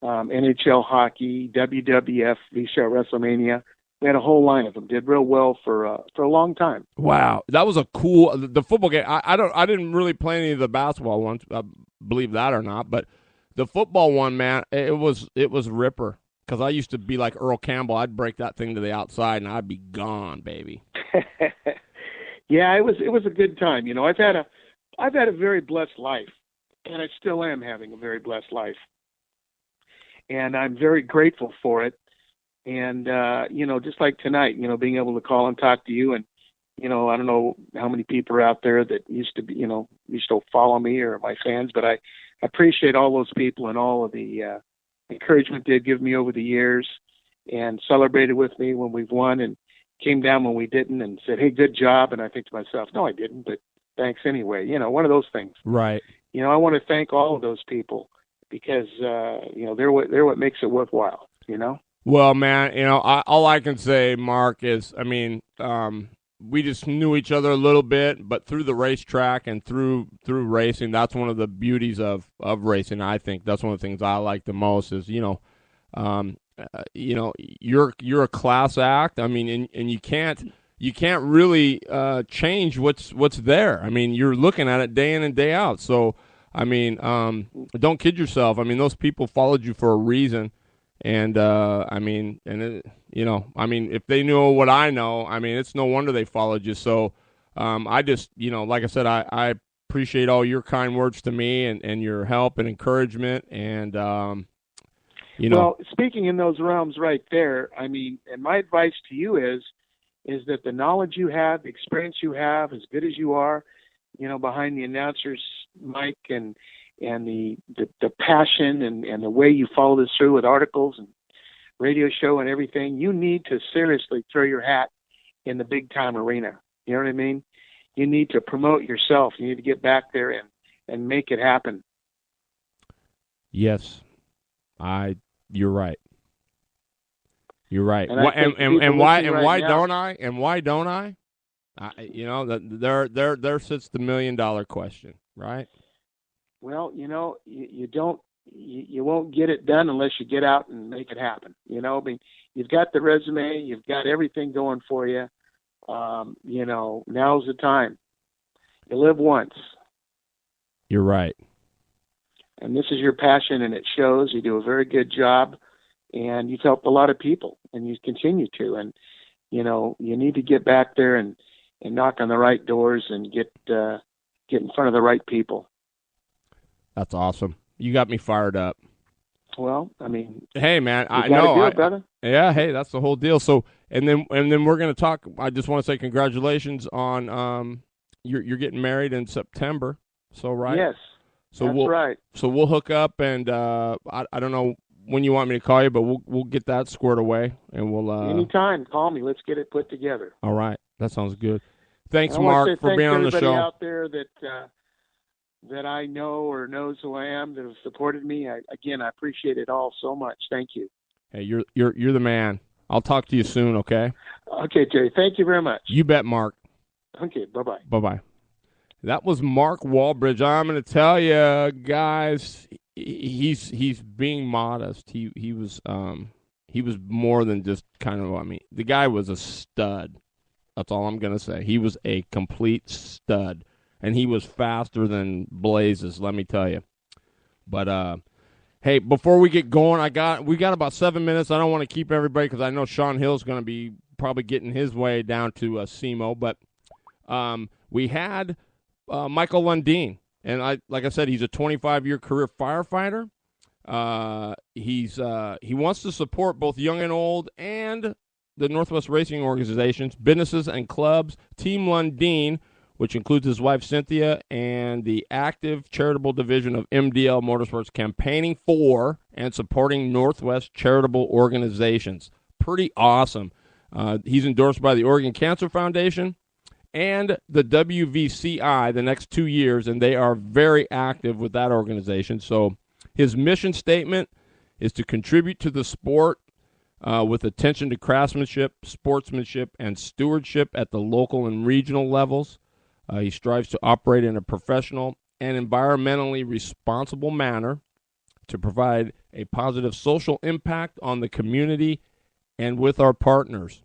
NHL hockey, WWF, VCR WrestleMania. We had a whole line of them. Did real well for a long time. Wow, that was a cool. The football game. I didn't really play any of the basketball ones. Believe that or not, but the football one, man, it was ripper. Because I used to be like Earl Campbell. I'd break that thing to the outside and I'd be gone, baby. Yeah, it was a good time. I've had a very blessed life, and I still am having a very blessed life, and I'm very grateful for it. And just like tonight, being able to call and talk to you, and I don't know how many people are out there that used to follow me or my fans, but I appreciate all those people and all of the encouragement they've given me over the years, and celebrated with me when we've won, and came down when we didn't, and said, "Hey, good job." And I think to myself, "No, I didn't, but thanks anyway." One of those things. Right. I want to thank all of those people because they're what makes it worthwhile. Well, man, all I can say, Mark, is, I mean, we just knew each other a little bit, but through the racetrack and through racing, that's one of the beauties of racing. I think that's one of the things I like the most is, you're a class act. I mean, and you can't really change what's there. I mean, you're looking at it day in and day out. So, I mean, don't kid yourself. I mean, those people followed you for a reason. And, if they knew what I know, I mean, it's no wonder they followed you. So, I just, like I said, I appreciate all your kind words to me and your help and encouragement. And, Well, speaking in those realms right there, I mean, and my advice to you is that the knowledge you have, the experience you have, as good as you are, behind the announcer's mic and the passion and the way you follow this through with articles and radio show and everything, you need to seriously throw your hat in the big time arena. You know what I mean? You need to promote yourself. You need to get back there and make it happen. Yes, you're right. You're right. And why don't I? There sits the $1 million question, right? Well, you won't get it done unless you get out and make it happen. I mean, you've got the resume, you've got everything going for you. Now's the time. You live once. You're right. And this is your passion, and it shows. You do a very good job, and you've helped a lot of people, and you continue to. And, you need to get back there and knock on the right doors and get in front of the right people. That's awesome. You got me fired up. Well, I mean, hey, man, I know, do it, brother. Yeah, hey, that's the whole deal. So, and then we're going to talk. I just want to say congratulations on you're getting married in September. So, right? Yes. So that's right. So we'll hook up, and I don't know when you want me to call you, but we'll get that squared away, and we'll anytime. Call me. Let's get it put together. All right, that sounds good. Thanks, Mark, for being on the show. Out there that I know or knows who I am, that have supported me. I appreciate it all so much. Thank you. Hey, you're the man. I'll talk to you soon, okay? Okay, Jerry. Thank you very much. You bet, Mark. Okay, bye-bye. Bye-bye. That was Mark Walbridge. I'm going to tell you, guys, he's being modest. He was more than just kind of, I mean, the guy was a stud. That's all I'm going to say. He was a complete stud. And he was faster than blazes, let me tell you. But hey, before we get going, we got about 7 minutes. I don't want to keep everybody because I know Sean Hill's going to be probably getting his way down to SEMO. But we had Michael Lundeen, and like I said, he's a 25-year career firefighter. He wants to support both young and old and the Northwest Racing organizations, businesses, and clubs. Team Lundeen, which includes his wife Cynthia, and the active charitable division of MDL Motorsports, campaigning for and supporting Northwest charitable organizations. Pretty awesome. He's endorsed by the Oregon Cancer Foundation and the WVCI the next 2 years, and they are very active with that organization. So his mission statement is to contribute to the sport with attention to craftsmanship, sportsmanship, and stewardship at the local and regional levels. He strives to operate in a professional and environmentally responsible manner to provide a positive social impact on the community and with our partners.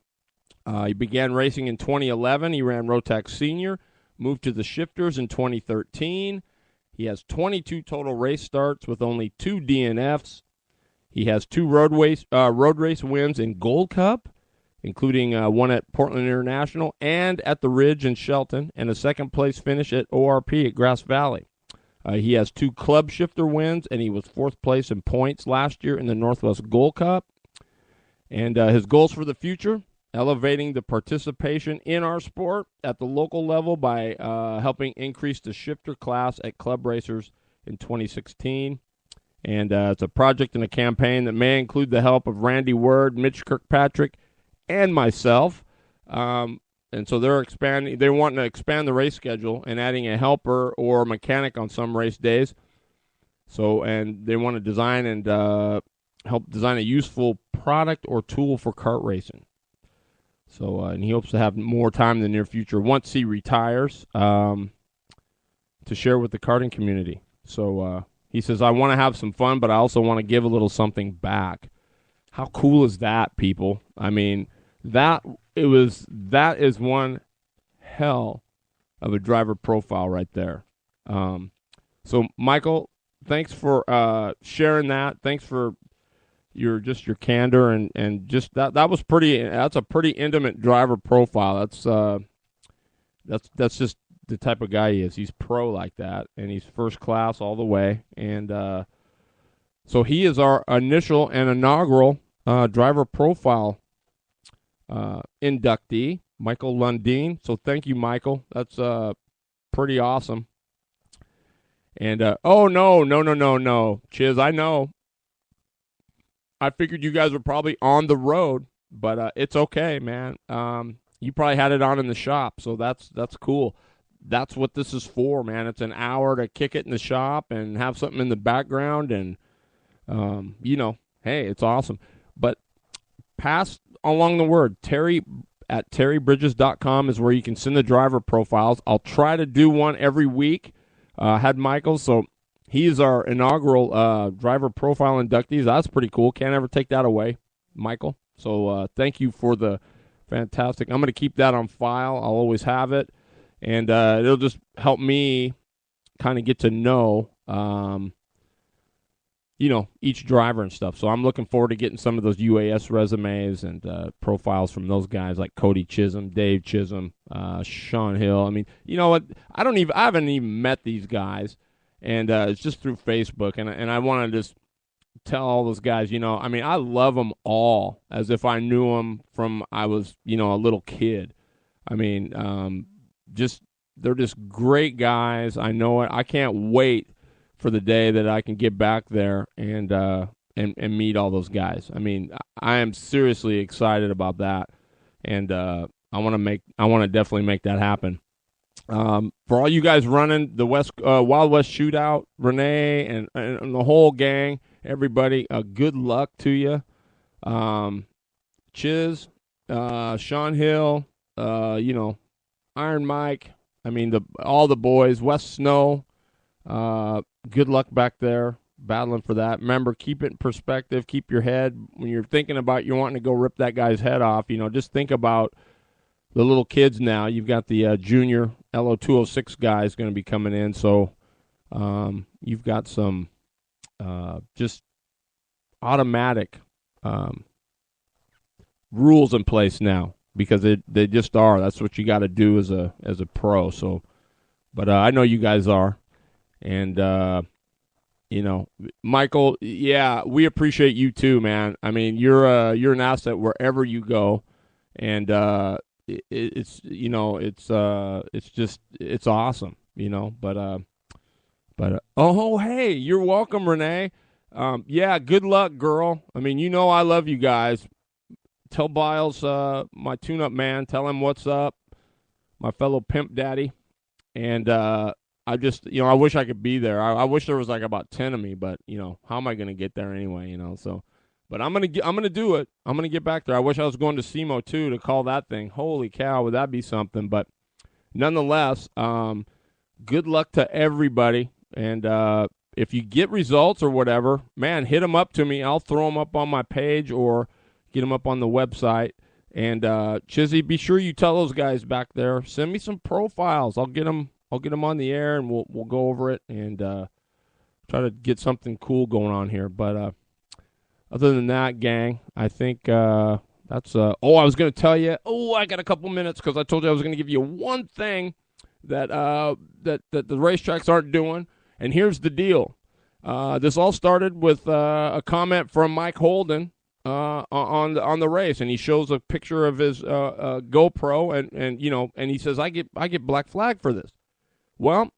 He began racing in 2011. He ran Rotax Senior, moved to the Shifters in 2013. He has 22 total race starts with only 2 DNFs. He has 2 road race wins in Gold Cup, including one at Portland International and at the Ridge in Shelton, and a second-place finish at ORP at Grass Valley. He has 2 club shifter wins, and he was 4th place in points last year in the Northwest Gold Cup. And his goals for the future, elevating the participation in our sport at the local level by helping increase the shifter class at club racers in 2016. And it's a project and a campaign that may include the help of Randy Word, Mitch Kirkpatrick, and myself. And so they're wanting to expand the race schedule and adding a helper or a mechanic on some race days. So, and they want to design and help design a useful product or tool for kart racing. So, and he hopes to have more time in the near future once he retires to share with the karting community. So he says, I want to have some fun, but I also want to give a little something back. How cool is that, people? I mean, that is one hell of a driver profile right there. So, Michael, thanks for sharing that. Thanks for your candor and just that was pretty. That's a pretty intimate driver profile. That's just the type of guy he is. He's pro like that, and he's first class all the way. And so he is our initial and inaugural driver profile inductee, Michael Lundeen. So thank you, Michael. That's pretty awesome. And no, Chiz, I know. I figured you guys were probably on the road, but it's okay, man. You probably had it on in the shop, so that's cool. That's what this is for, man. It's an hour to kick it in the shop and have something in the background, and hey, it's awesome. But pass along the word. Terry at terrybridges.com is where you can send the driver profiles. I'll try to do one every week. Had Michael, so he is our inaugural driver profile inductee. That's pretty cool. Can't ever take that away, Michael. So thank you for the fantastic. I'm going to keep that on file. I'll always have it. And it'll just help me kind of get to know, each driver and stuff. So I'm looking forward to getting some of those UAS resumes and profiles from those guys like Cody Chisholm, Dave Chisholm, Sean Hill. I mean, you know what? I haven't even met these guys, and it's just through Facebook. And I want to just tell all those guys, I love them all as if I knew them from I was, a little kid. I mean, they're just great guys. I know it. I can't wait for the day that I can get back there and meet all those guys. I mean, I am seriously excited about that, and I want to definitely make that happen. For all you guys running the Wild West Shootout, Renee and the whole gang, everybody, good luck to you. Chiz, Sean Hill, Iron Mike. I mean, all the boys, Wes Snow. Good luck back there battling for that. Remember, keep it in perspective. Keep your head when you're thinking about you're wanting to go rip that guy's head off. Just think about the little kids now. You've got the junior LO206 guys going to be coming in. So you've got some just automatic rules in place now because they just are. That's what you got to do as a pro. So, but I know you guys are. And, Michael, yeah, we appreciate you too, man. I mean, you're an asset wherever you go. And, it's awesome, but hey, you're welcome, Renee. Yeah, good luck, girl. I mean, I love you guys. Tell Biles, my tune-up man, tell him what's up, my fellow pimp daddy. And, I just, I wish I could be there. I wish there was like about 10 of me, but, how am I going to get there anyway, so. But I'm going to do it. I'm going to get back there. I wish I was going to SEMO, too, to call that thing. Holy cow, would that be something? But nonetheless, good luck to everybody. And if you get results or whatever, man, hit them up to me. I'll throw them up on my page or get them up on the website. And, Chizzy, be sure you tell those guys back there, send me some profiles. I'll get them on the air, and we'll go over it and try to get something cool going on here. But other than that, gang, I think that's I was going to tell you. I got a couple minutes because I told you I was going to give you one thing that that the racetracks aren't doing. And here's the deal. This all started with a comment from Mike Holden on the race, and he shows a picture of his GoPro, and he says, I get black flag for this. Well,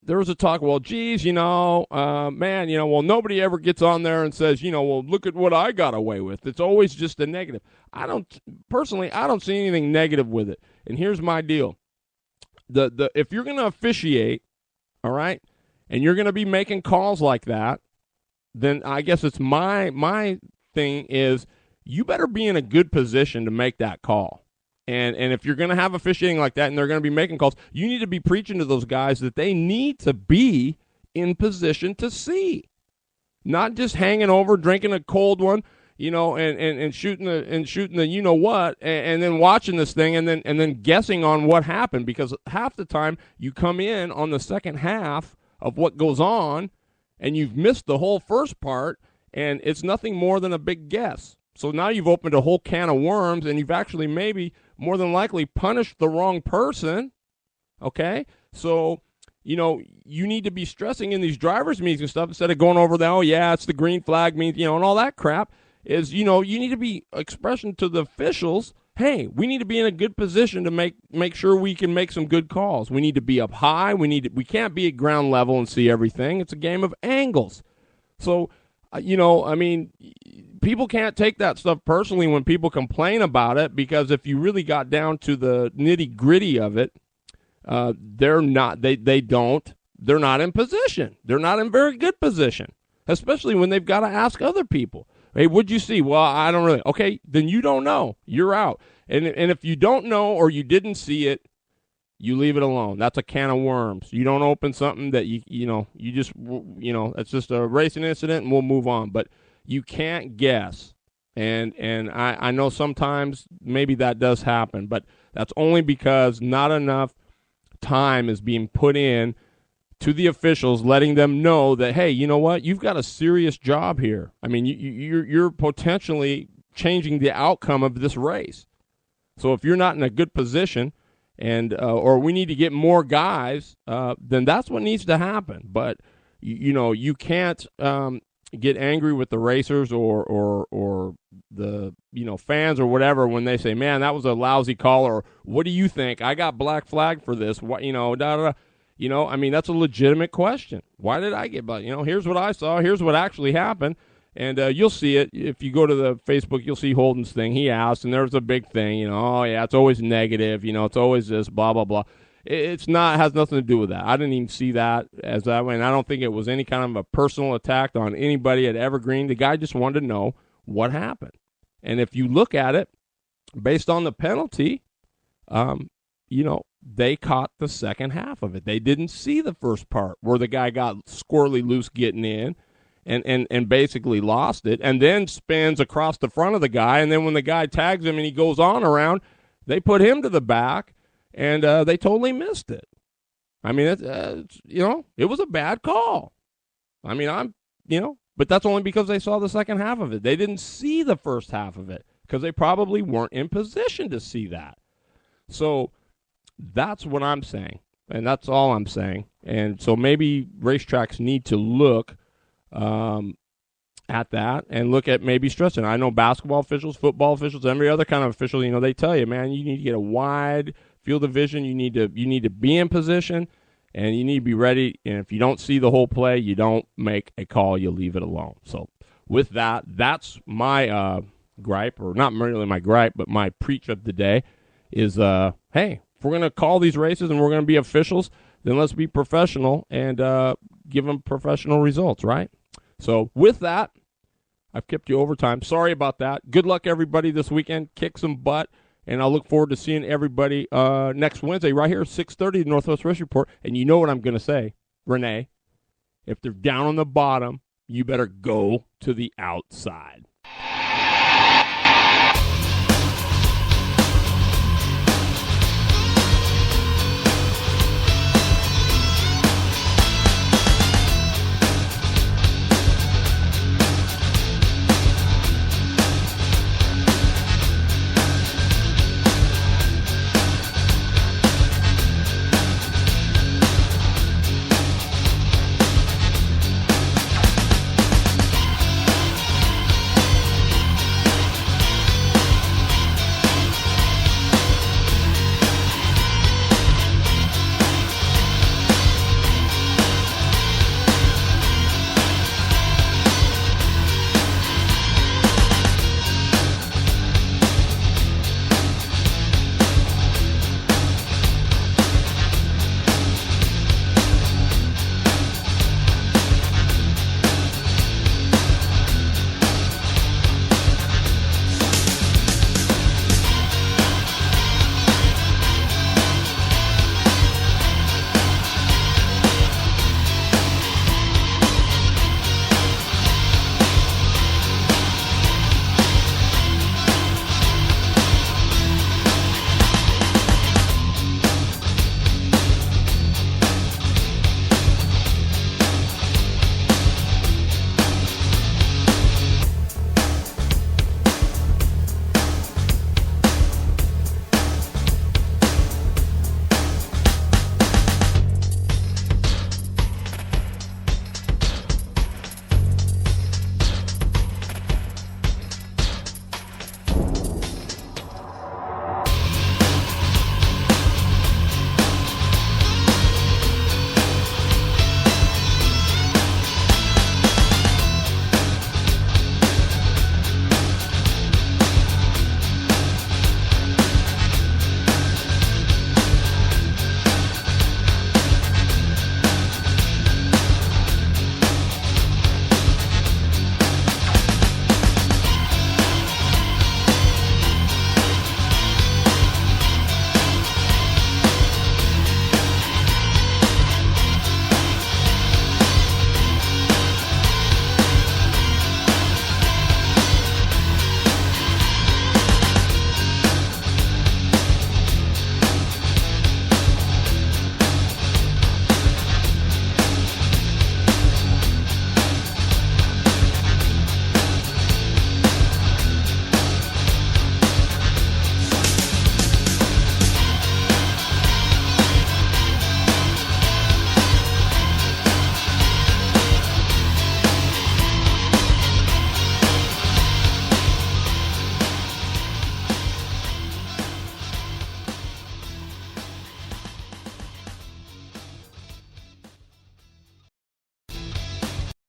there was a talk, well, geez, nobody ever gets on there and says, look at what I got away with. It's always just a negative. I don't see anything negative with it. And here's my deal. If you're going to officiate, all right, and you're going to be making calls like that, then I guess it's my thing is you better be in a good position to make that call. And if you're going to have officiating like that and they're going to be making calls, you need to be preaching to those guys that they need to be in position to see. Not just hanging over, drinking a cold one, and shooting the you know what, and then watching this thing and then guessing on what happened, because half the time you come in on the second half of what goes on and you've missed the whole first part, and it's nothing more than a big guess. So now you've opened a whole can of worms, and you've actually maybe more than likely punished the wrong person. Okay, so you need to be stressing in these drivers' meetings and stuff instead of going over it's the green flag means, and all that crap is, you need to be expressing to the officials, hey, we need to be in a good position to make sure we can make some good calls. We need to be up high. We can't be at ground level and see everything. It's a game of angles. So, people can't take that stuff personally when people complain about it, because if you really got down to the nitty gritty of it, they're not in position. They're not in very good position, especially when they've got to ask other people, hey, what'd you see? Well, I don't really. Okay, then you don't know. You're out. And if you don't know or you didn't see it, you leave it alone. That's a can of worms. You don't open something that it's just a racing incident and we'll move on. But you can't guess. And I know sometimes maybe that does happen, but that's only because not enough time is being put in to the officials, letting them know that, hey, you know what, you've got a serious job here. I mean, you're potentially changing the outcome of this race. So if you're not in a good position, and or we need to get more guys, then that's what needs to happen. But you can't get angry with the racers or the fans or whatever when they say, man, that was a lousy call, or what do you think? I got black flag for this. What I mean, that's a legitimate question. Why did I get black? Here's what I saw. Here's what actually happened. And you'll see it if you go to the Facebook. You'll see Holden's thing. He asked, and there was a big thing. Oh yeah, it's always negative. It's always this blah blah blah. It's not. It has nothing to do with that. I didn't even see that as that way, and I don't think it was any kind of a personal attack on anybody at Evergreen. The guy just wanted to know what happened. And if you look at it, based on the penalty, they caught the second half of it. They didn't see the first part where the guy got squirrely loose getting in. And basically lost it, and then spins across the front of the guy, and then when the guy tags him and he goes on around, they put him to the back, and they totally missed it. I mean, it was a bad call. I mean, but that's only because they saw the second half of it. They didn't see the first half of it because they probably weren't in position to see that. So that's what I'm saying, and that's all I'm saying. And so maybe racetracks need to look at that and look at maybe stressing. I know basketball officials, football officials, every other kind of official, they tell you, man, you need to get a wide field of vision. You need to be in position, and you need to be ready. And if you don't see the whole play, you don't make a call. You leave it alone. So with that, that's my gripe, or not really my gripe, but my preach of the day is, hey, if we're going to call these races and we're going to be officials, then let's be professional and give them professional results, right? So with that, I've kept you overtime. Sorry about that. Good luck, everybody, this weekend. Kick some butt, and I'll look forward to seeing everybody next Wednesday right here at 6:30, the Northwest Race Report. And you know what I'm going to say, Renee. If they're down on the bottom, you better go to the outside.